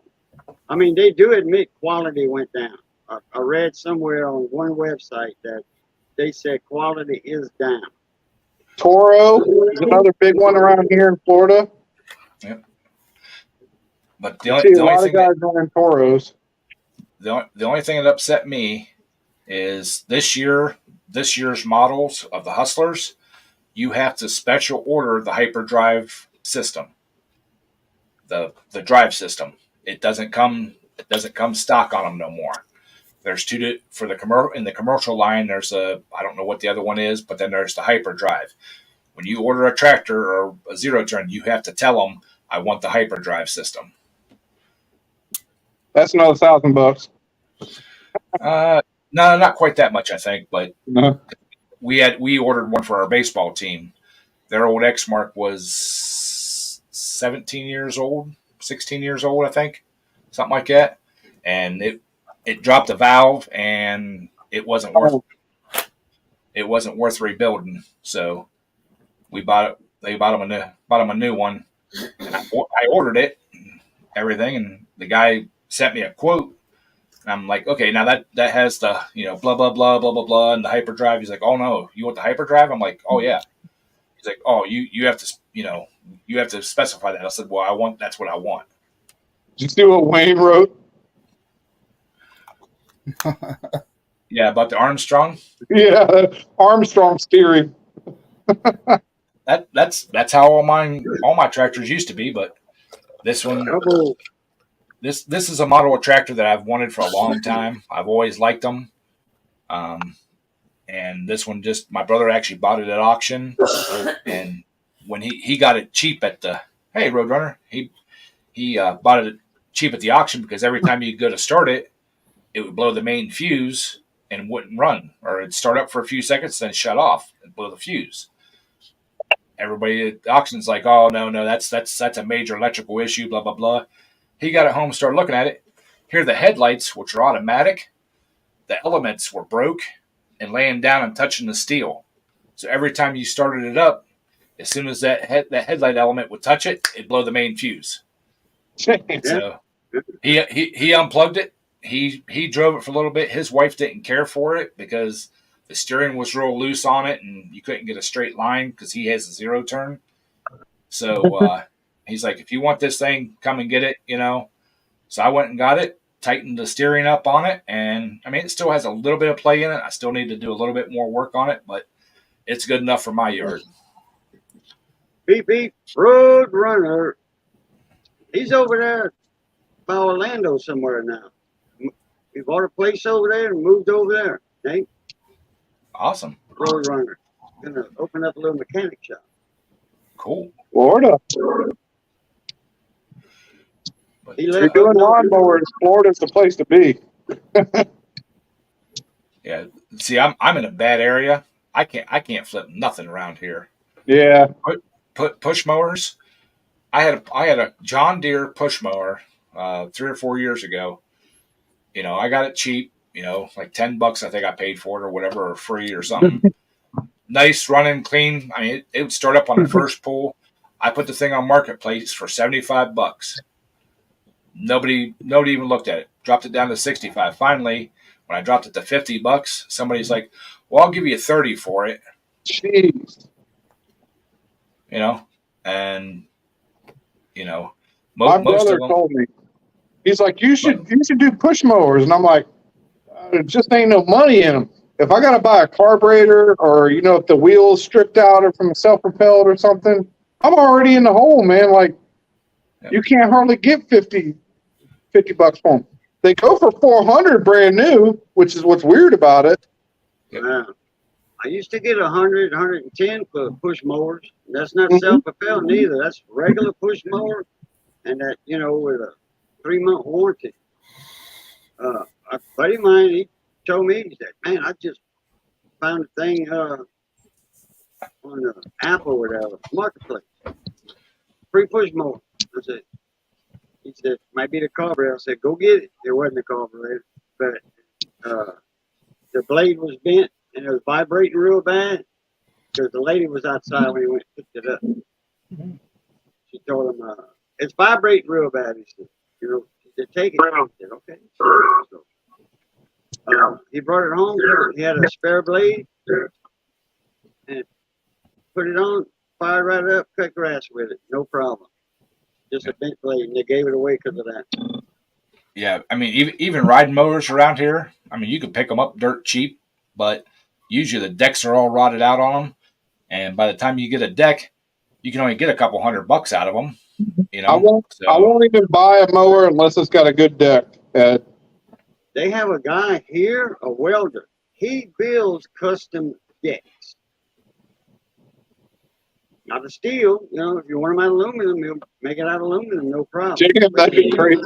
I mean, they do admit quality went down. I read somewhere on one website that they said quality is down. Toro is another big one around here in Florida. But You see a lot of guys running Toros. the only thing that upset me is this year's models of the Hustlers, you have to special order the hyperdrive system, the drive system. It doesn't come stock on them no more. There's two for in the commercial line. There's I don't know what the other one is, but then there's the hyperdrive. When you order a tractor or a zero turn, you have to tell them, I want the hyperdrive system. That's another $1,000. No, not quite that much, I think, but No. we ordered one for our baseball team. Their old Exmark was 17 years old, 16 years old, I think, something like that, and it dropped a valve, and it wasn't worth rebuilding. So we bought it. They bought them a new one. And I ordered it, and everything, and the guy sent me a quote. And I'm like, okay, now that has the blah blah blah blah blah blah and the hyperdrive. He's like, oh no, you want the hyperdrive? I'm like, oh yeah. He's like, oh you have to you have to specify that. I said, well, that's what I want. Did you see what Wayne wrote? Yeah, about the Armstrong. Yeah, Armstrong steering. That's how all my tractors used to be, but this one, This is a model of tractor that I've wanted for a long time. I've always liked them. And this one just, my brother actually bought it at auction, and when he got it cheap at the, hey, Roadrunner, he bought it cheap at the auction because every time you go to start it, it would blow the main fuse and wouldn't run, or it'd start up for a few seconds, then shut off and blow the fuse. Everybody at the auction's like, oh, no, that's a major electrical issue, blah, blah, blah. He got it home, started looking at it. Here, the headlights, which are automatic, the elements were broke and laying down and touching the steel. So every time you started it up, as soon as that headlight element would touch it, it'd blow the main fuse. So he unplugged it. He drove it for a little bit. His wife didn't care for it because the steering was real loose on it, and you couldn't get a straight line because he has a zero turn. So he's like, if you want this thing, come and get it, you know. So I went and got it, tightened the steering up on it, and I mean, it still has a little bit of play in it. I still need to do a little bit more work on it, but it's good enough for my yard. Beep beep, Road Runner. He's over there by Orlando somewhere now. He bought a place over there and moved over there. Nate, Awesome. Road Runner. Gonna open up a little mechanic shop. Cool. Florida. But He If you're left doing up north. lawnmowers, Florida's the place to be. yeah, see, I'm in a bad area. I can't flip nothing around here. Yeah. Put push mowers. I had a John Deere push mower 3 or 4 years ago. You know, I got it cheap. You know, like $10 I think I paid for it or whatever, or free or something. Nice, running, clean. I mean, it would start up on the first pull. I put the thing on Marketplace for $75. Nobody even looked at it. Dropped it down to 65. Finally, when I dropped it to $50, somebody's like, "Well, I'll give you 30 for it." Jeez. You know, and you know, My most brother of them. told me, he's like, you should do push mowers. And I'm like, it just ain't no money in them. If I got to buy a carburetor, or, you know, if the wheel's stripped out or from a self-propelled or something, I'm already in the hole, man. Like, Yeah. you can't hardly get $50 for them. They go for 400 brand new, which is what's weird about it. I used to get 100, 110 for push mowers. That's not Mhm. self-propelled neither. That's regular push mower, and that, you know, with a 3-month warranty. A buddy of mine, he told me, he said, "Man, I just found a thing on the Apple or whatever Marketplace, free push mower." I said, he said, "Might be the carburetor." I said, "Go get it." It wasn't the carburetor, but the blade was bent and it was vibrating real bad because the lady was outside when he went and picked it up. She told him, "It's vibrating real bad." He said, "You know," she said, "Take it." I said, "Okay." So, he brought it home. He had a spare blade and put it on, fired right up, cut grass with it, no problem. Just a bent blade, and they gave it away because of that. Yeah, I mean, even riding mowers around here, I mean, you can pick them up dirt cheap, but usually the decks are all rotted out on them. And by the time you get a deck, you can only get a couple $100 out of them. You know, I won't even buy a mower unless it's got a good deck. They have a guy here, a welder. He builds custom decks. Not of steel, you know. If you want them out of aluminum, he'll make it out of aluminum, no problem. Jacob, that'd be crazy.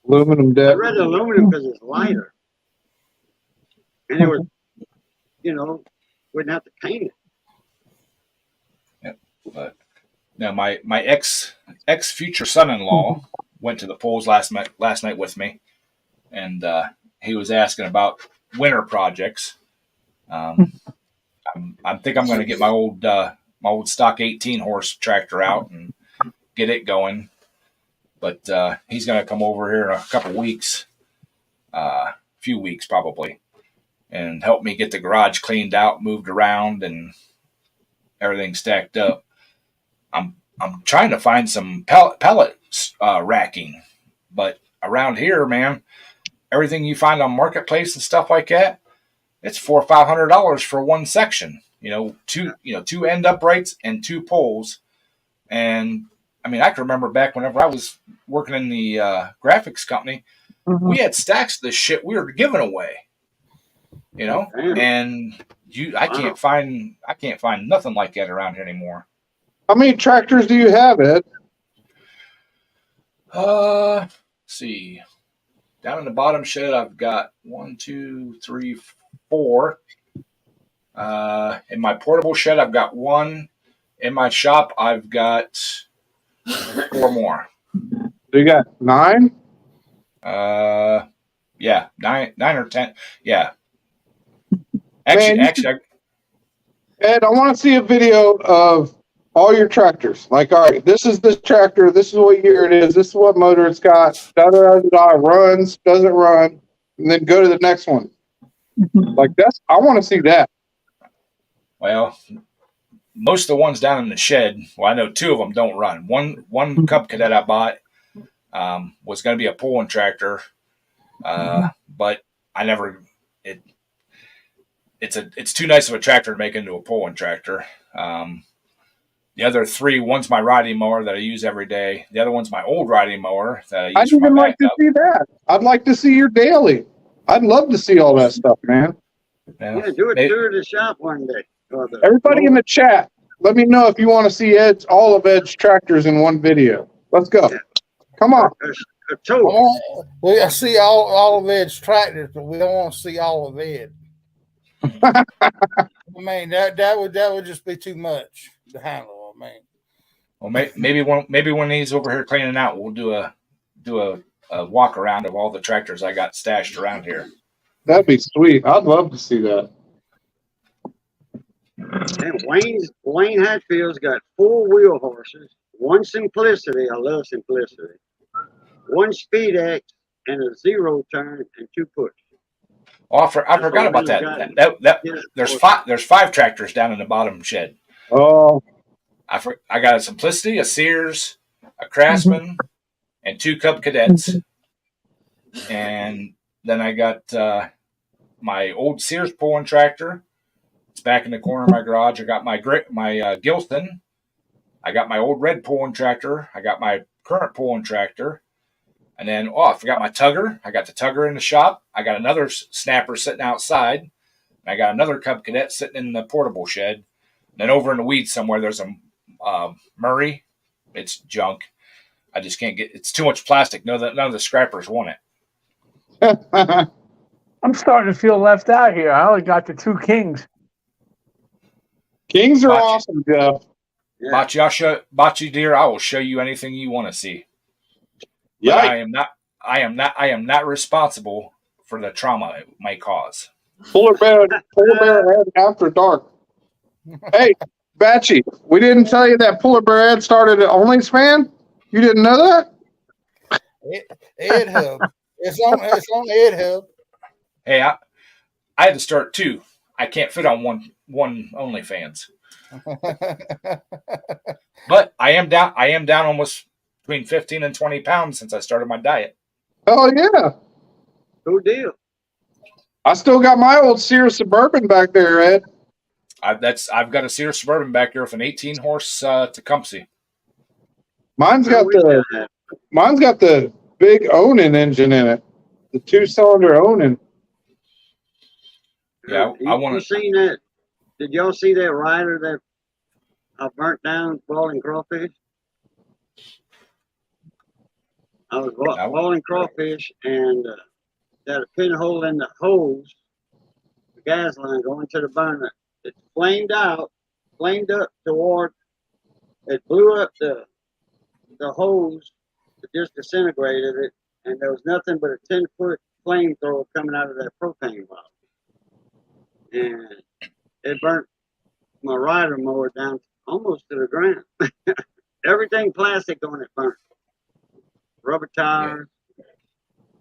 Aluminum I deck. read aluminum because it's lighter, and it was, you know, wouldn't have to paint it. But now my ex future son-in-law went to the polls last night with me, and he was asking about winter projects. I think I'm going to get my old stock 18 horse tractor out and get it going. But he's going to come over here in a couple weeks, few weeks probably, and help me get the garage cleaned out, moved around, and everything stacked up. I'm trying to find some pellet racking, but around here, man, everything you find on Marketplace and stuff like that, it's $400 or $500 for one section. Two end uprights and 2 poles, and I mean, I can remember back whenever I was working in the graphics company, Mhm. we had stacks of this shit we were giving away. You know, Damn. and I Wow. can't find nothing like that around here anymore. How many tractors do you have, Ed? Let's see. Down in the bottom shed, I've got 1, 2, 3, 4. In my portable shed, I've got 1. In my shop, I've got 4 more. Do you got 9? Yeah, 9 or 10. Yeah. Man, Actually, Ed, I want to see a video of all your tractors. Like, all right, this is this tractor. This is what year it is. This is what motor it's got. Da da da da. Runs, doesn't run, and then go to the next one. Like I want to see that. well, most of the ones down in the shed, well, I know 2 of them don't run. One Cub Cadet I bought was going to be a pulling tractor, but I never. It's too nice of a tractor to make into a pulling tractor. The other 3, one's my riding mower that I use every day. The other one's my old riding mower that I use I'd for my even like to backup. see that. I'd like to see your daily. I'd love to see all that stuff, man. Yeah. Yeah, do a Maybe- tour of the shop one day. Everybody in the chat, let me know if you want to see all of Ed's tractors in one video. Let's go. Come on. A tour. I see all of Ed's tractors, but we don't want to see all of Ed. I mean, that would just be too much to handle. I mean, Well, maybe when he's over here cleaning out, we'll do a walk around of all the tractors I got stashed around here. That'd be sweet. I'd love to see that. And Wayne Hatfield's got 4 wheel horses, 1 Simplicity. I love Simplicity. 1 Speed X and a 0 turn and 2 push. Oh, I forgot about that. There's 5 tractors down in the bottom shed. Oh, I got a Simplicity, a Sears, a Craftsman, and 2 Cub Cadets. And then I got my old Sears pulling tractor. It's back in the corner of my garage. I got my Gilston. I got my old red pulling tractor. I got my current pulling tractor. And then, I forgot my Tugger. I got the Tugger in the shop. I got another Snapper sitting outside. And I got another Cub Cadet sitting in the portable shed. And then over in the weeds somewhere, there's a Murray. It's junk. I just can't get. It's too much plastic. None of the scrappers want it. I'm starting to feel left out here. I only got the 2 Kings. Kings are Gotcha. awesome, Jeff. Yeah. Bocce dear, I will show you anything you want to see. But Yeah. I am not responsible for the trauma it may cause. Polar bear Ed after dark. Hey, Batchy, we didn't tell you that Polar Bear Ed started at OnlyFans? You didn't know that? Ed Hub. It's on Ed Hub. Hey, I had to start 2. I can't fit on one OnlyFans. But I am down almost between 15 and 20 pounds since I started my diet. Oh yeah. Good deal. I still got my old Sears Suburban back there, Ed. I've got a Sears Suburban back there with an 18 horse Tecumseh. Mine's got the big Onan engine in it. The 2-cylinder Onan. Yeah, I want You to. seen that? Did y'all see that rider that I burnt down boiling crawfish? I was boiling crawfish and got a pinhole in the hose, the gas line going to the burner. It flamed up toward. It blew up the hose. It just disintegrated it, and there was nothing but a 10-foot flamethrower coming out of that propane bottle. And it burnt my rider mower down almost to the ground. Everything plastic on it burnt. Rubber tires,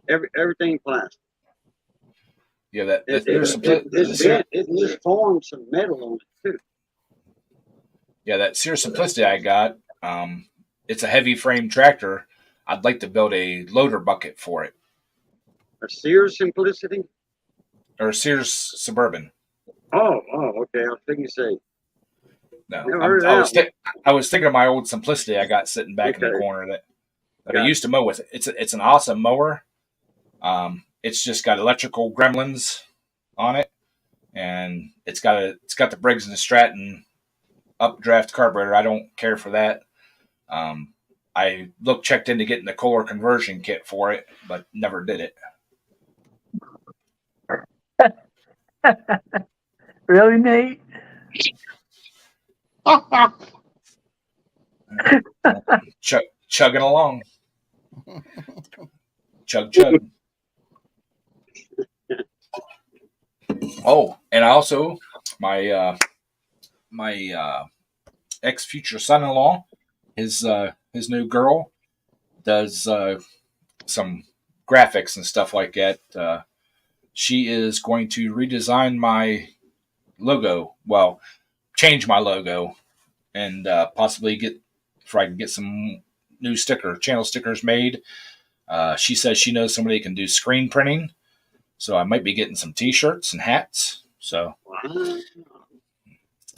everything plastic. Yeah, It just formed some metal on it too. Yeah, that Sears Simplicity I got. It's a heavy frame tractor. I'd like to build a loader bucket for it, A Sears Simplicity. or a Sears Suburban. Oh, okay. I was thinking you say No, Never heard of I was that I was thinking of my old Simplicity I got sitting back in the Okay. corner that I Gotcha. used to mow with. It's an awesome mower. It's just got electrical gremlins on it, and it's got the Briggs and Stratton updraft carburetor. I don't care for that. I checked into getting the Kohler conversion kit for it, but never did it. Really, Nate? Chugging along. Chug. Oh, and I also my ex future son-in-law, his new girl does some graphics and stuff like that. She is going to redesign my logo. Well, change my logo and possibly get some new channel stickers made. She says she knows somebody who can do screen printing, so I might be getting some T-shirts and hats. So Wow.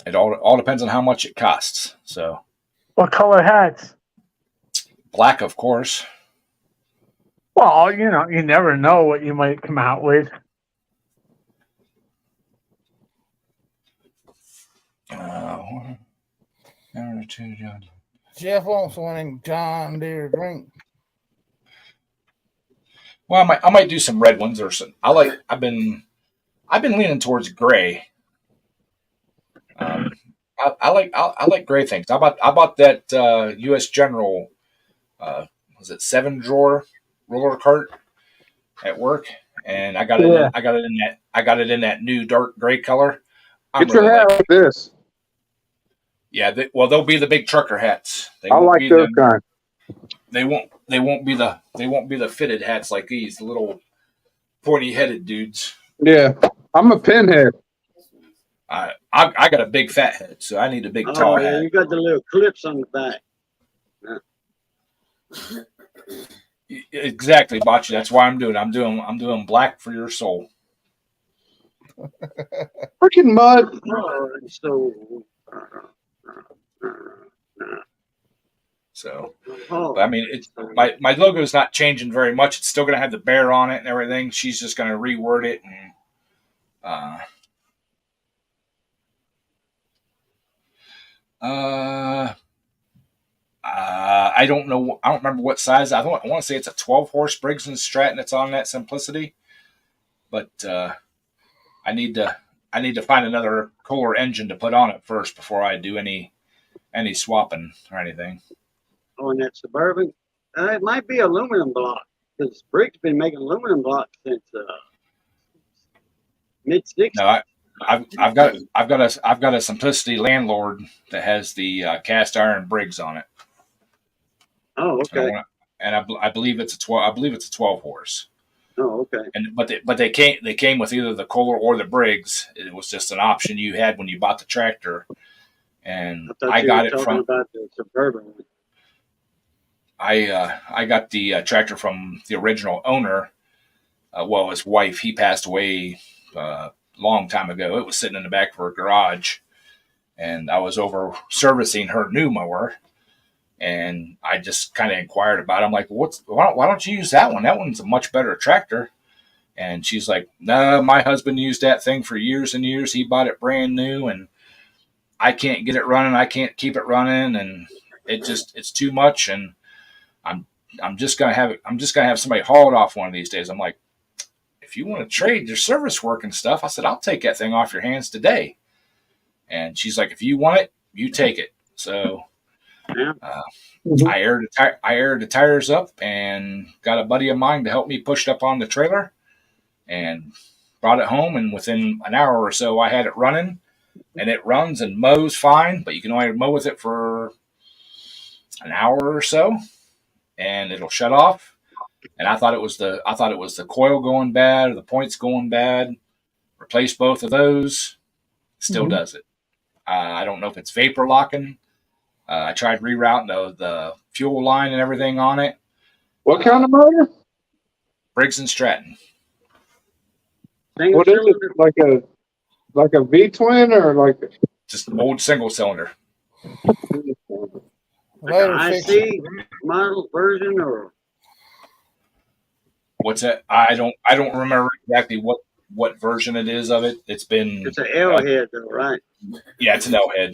it all depends on how much it costs. So What color hats? black, of course. Well, you never know what you might come out with. Jeff wants one in John Deere drink. Well, I might do some red ones or some. I've been leaning towards gray. I like gray things. I bought that U.S. General was it 7-drawer roller cart at work, and I got it. Yeah. I got it in that new dark gray color. Get your hat like this. Yeah, they'll be the big trucker hats. They I won't like be those kind. They won't be the fitted hats like these, the little pointy headed dudes. Yeah, I'm a pinhead. I got a big fat head, so I need a big Oh, tall yeah, hat. you got the little clips on the back. Exactly, Bocce. That's why I'm doing black for your soul. Freaking mud. Oh, so. So, Oh, but I mean, my logo is not changing very much. It's still going to have the bear on it and everything. She's just going to reword it and. I don't know. I don't remember what size. I want to say it's a 12-horse Briggs and Stratton that's on that Simplicity, but I need to find another Kohler engine to put on it first before I do any swapping or anything. oh, and that Suburban. It might be aluminum block because Briggs been making aluminum blocks since mid '60s. No, I've got a Simplicity Landlord that has the cast iron Briggs on it. Oh, okay. And I believe it's a 12. I believe it's a 12-horse. Oh, okay. And but they came with either the Kohler or the Briggs. It was just an option you had when you bought the tractor. And I got it from about the Suburban. I got the tractor from the original owner. Well, his wife, he passed away a long time ago. It was sitting in the back of her garage, and I was over servicing her new mower. And I just kind of inquired about it. I'm like, why don't you use that one? That one's a much better tractor. And she's like, no, my husband used that thing for years and years. He bought it brand new, and I can't get it running. I can't keep it running, and it's too much. And I'm just gonna have somebody haul it off one of these days. I'm like, if you want to trade your service work and stuff, I said, I'll take that thing off your hands today. And she's like, if you want it, you take it. So I aired the tires up and got a buddy of mine to help me push it up on the trailer and brought it home. And within an hour or so, I had it running, and it runs and mows fine, but you can only mow with it for an hour or so, and it'll shut off. And I thought it was the coil going bad or the points going bad. Replaced both of those, still does it. I don't know if it's vapor locking. I tried rerouting the fuel line and everything on it. What kind of motor? Briggs and Stratton. Single What is cylinder. it? Like a V twin or like? Just an old single cylinder. Like Later, an fix IC model version or What's that? I don't remember exactly what version it is of it. It's been it's an L head though, right? yeah, it's an L head.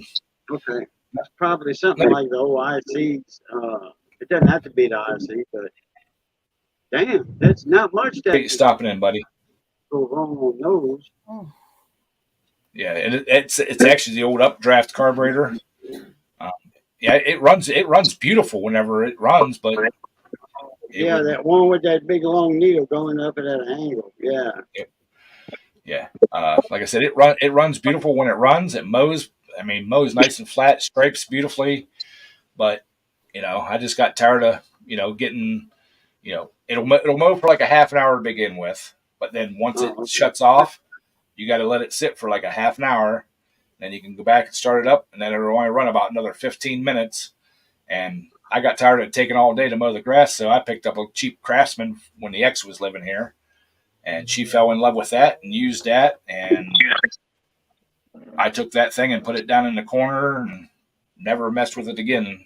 Okay. It's probably something like the old ICs. It doesn't have to be the IC, but damn, that's not much that Hey, stopping in, buddy. go wrong on those. Yeah, and it's actually the old updraft carburetor. Yeah, it runs beautiful whenever it runs, but Yeah, that one with that big long needle going up at an angle. Yeah. yeah. Like I said, it runs beautiful when it runs. It mows. I mean, mows nice and flat, scrapes beautifully. But I just got tired of getting it'll mow for like a half an hour to begin with, but then once it shuts off, you got to let it sit for like a half an hour. Then you can go back and start it up, and then it'll only run about another 15 minutes. And I got tired of taking all day to mow the grass, so I picked up a cheap Craftsman when the ex was living here, and she fell in love with that and used that. And I took that thing and put it down in the corner and never messed with it again.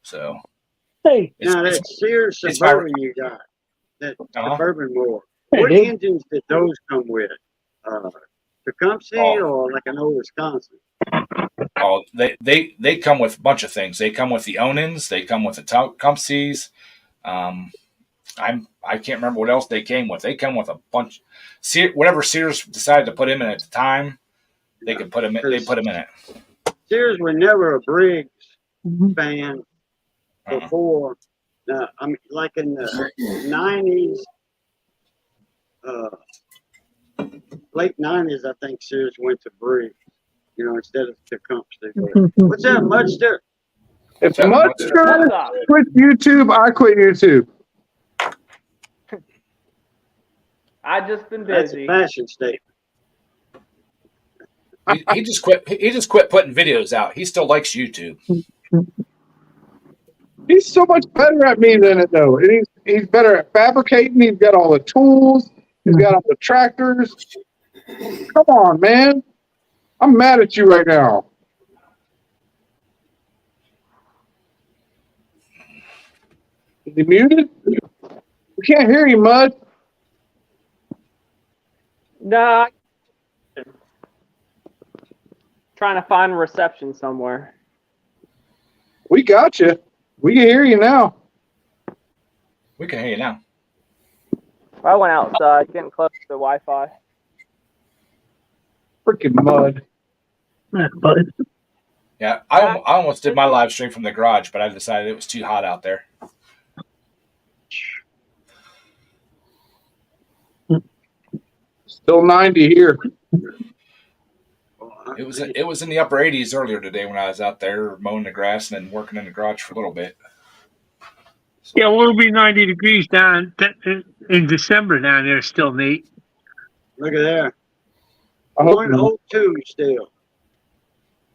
So Hey, Now that Sears it's Suburban you got, that Suburban mower, Hey, what Dave. engines did those come with? Tecumseh or like an old Wisconsin? Oh, they come with a bunch of things. They come with the Onins. They come with the Tecumsehs. I can't remember what else they came with. They come with a bunch. Whatever Sears decided to put him in at the time, they could put him. They put him in it. Sears were never a Briggs fan before. I mean, like in the 90s, late 90s, I think Sears went to Briggs, instead of Tecumseh. What's that, Mudster? If Yeah, Mudster quit YouTube, I quit YouTube. I just been That's a busy. fashion statement. He just quit. He just quit putting videos out. He still likes YouTube. He's so much better at me than it though. And he's better at fabricating. He's got all the tools. He's got all the tractors. Come on, man. I'm mad at you right now. Is he muted? We can't hear you, Mud. Nah. Trying to find reception somewhere. We got you. We can hear you now. We can hear you now. I went outside, getting close to the Wi-Fi. Freaking Mud. Bud. Yeah, I almost did my live stream from the garage, but I decided it was too hot out there. Still 90 here. It was in the upper 80s earlier today when I was out there mowing the grass and then working in the garage for a little bit. Yeah, well, it'll be 90 degrees down in December down there still, Nate. Look at there. I hope 102 still.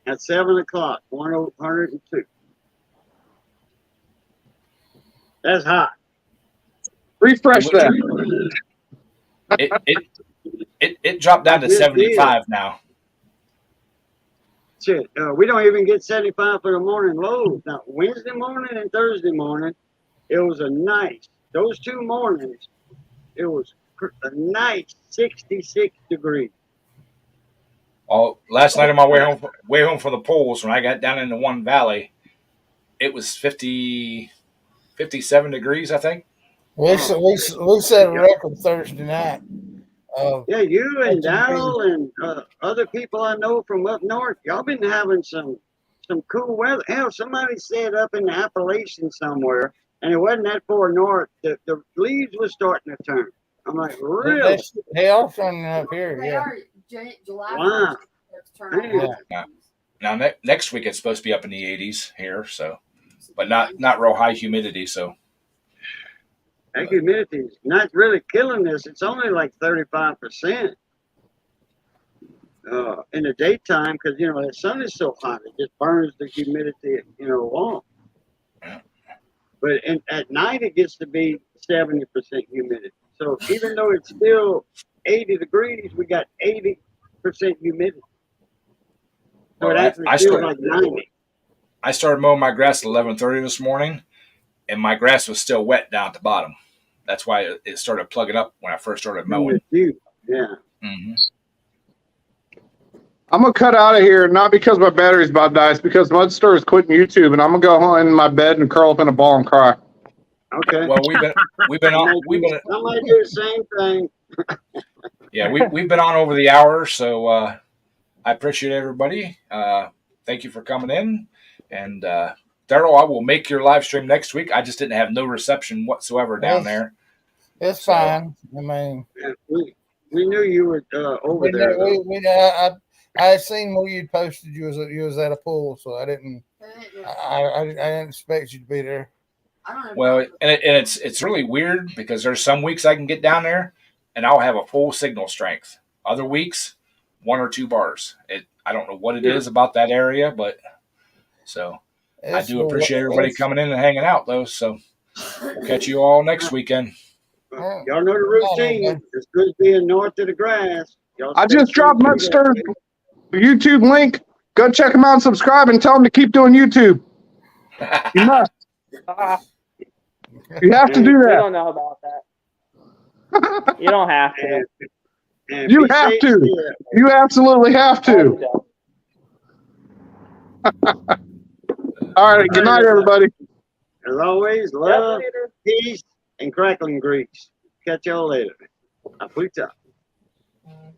At 7 o'clock, 102. That's hot. refresh that. It dropped down to 75 now. Shit, we don't even get 75 for the morning lows. Now, Wednesday morning and Thursday morning, it was a nice, those 2 mornings, it was a nice 66 degrees. Oh, last night on my way home from the polls, when I got down into One Valley, it was 57 degrees, I think. We set a record Thursday night. Yeah, you and That's Darrell and other people I know from up north, y'all been having some cool weather. Hell, somebody said up in the Appalachians somewhere, and it wasn't that far north, the leaves were starting to turn. I'm like, really? They are turning up here, They yeah. are July Wow. 1st. It's turning Yeah. out. Now next week it's supposed to be up in the 80s here, so, but not real high humidity. So That humidity is not really killing this. It's only like 35% in the daytime because, the sun is so hot. It just burns the humidity, off. Yeah. But at night, it gets to be 70% humidity. So even though it's still 80 degrees, we got 80% humidity. So it Well, actually feels like 90. I started mowing my grass at 11:30 this morning, and my grass was still wet down at the bottom. That's why it started plugging up when I first started mowing. Yeah. Mm-hmm. I'm gonna cut out of here, not because my battery's about to die, it's because Mudster is quitting YouTube, and I'm gonna go home in my bed and curl up in a ball and cry. Okay. Well, we've been I on might do the same thing. yeah, we've been on over the hour, so I appreciate everybody. Thank you for coming in, and Daryl, I will make your live stream next week. I just didn't have no reception whatsoever down Yes. there. It's So- fine. I mean, Yeah, we knew you were over there. though. I had seen where you posted you was at a pool, so I didn't I didn't expect you to be there. I don't know. Well, and it's really weird because there's some weeks I can get down there and I'll have a full signal strength. Other weeks, 1 or 2 bars. I don't know what it is about that area, but so I do appreciate everybody coming in and hanging out though. So we'll catch you all next weekend. Yeah. Y'all know the routine. It's good being north of the grass. Y'all I stay just dropped tuned to that. Mudster YouTube link. Go check him out and subscribe and tell him to keep doing YouTube. You must. You have to do We that. don't know about that. You don't have to. And You be have safe to. there. You absolutely have to. All right. Good night, everybody. As always, Yep, love, later. peace, and crackling grease. Catch y'all later. Aputa.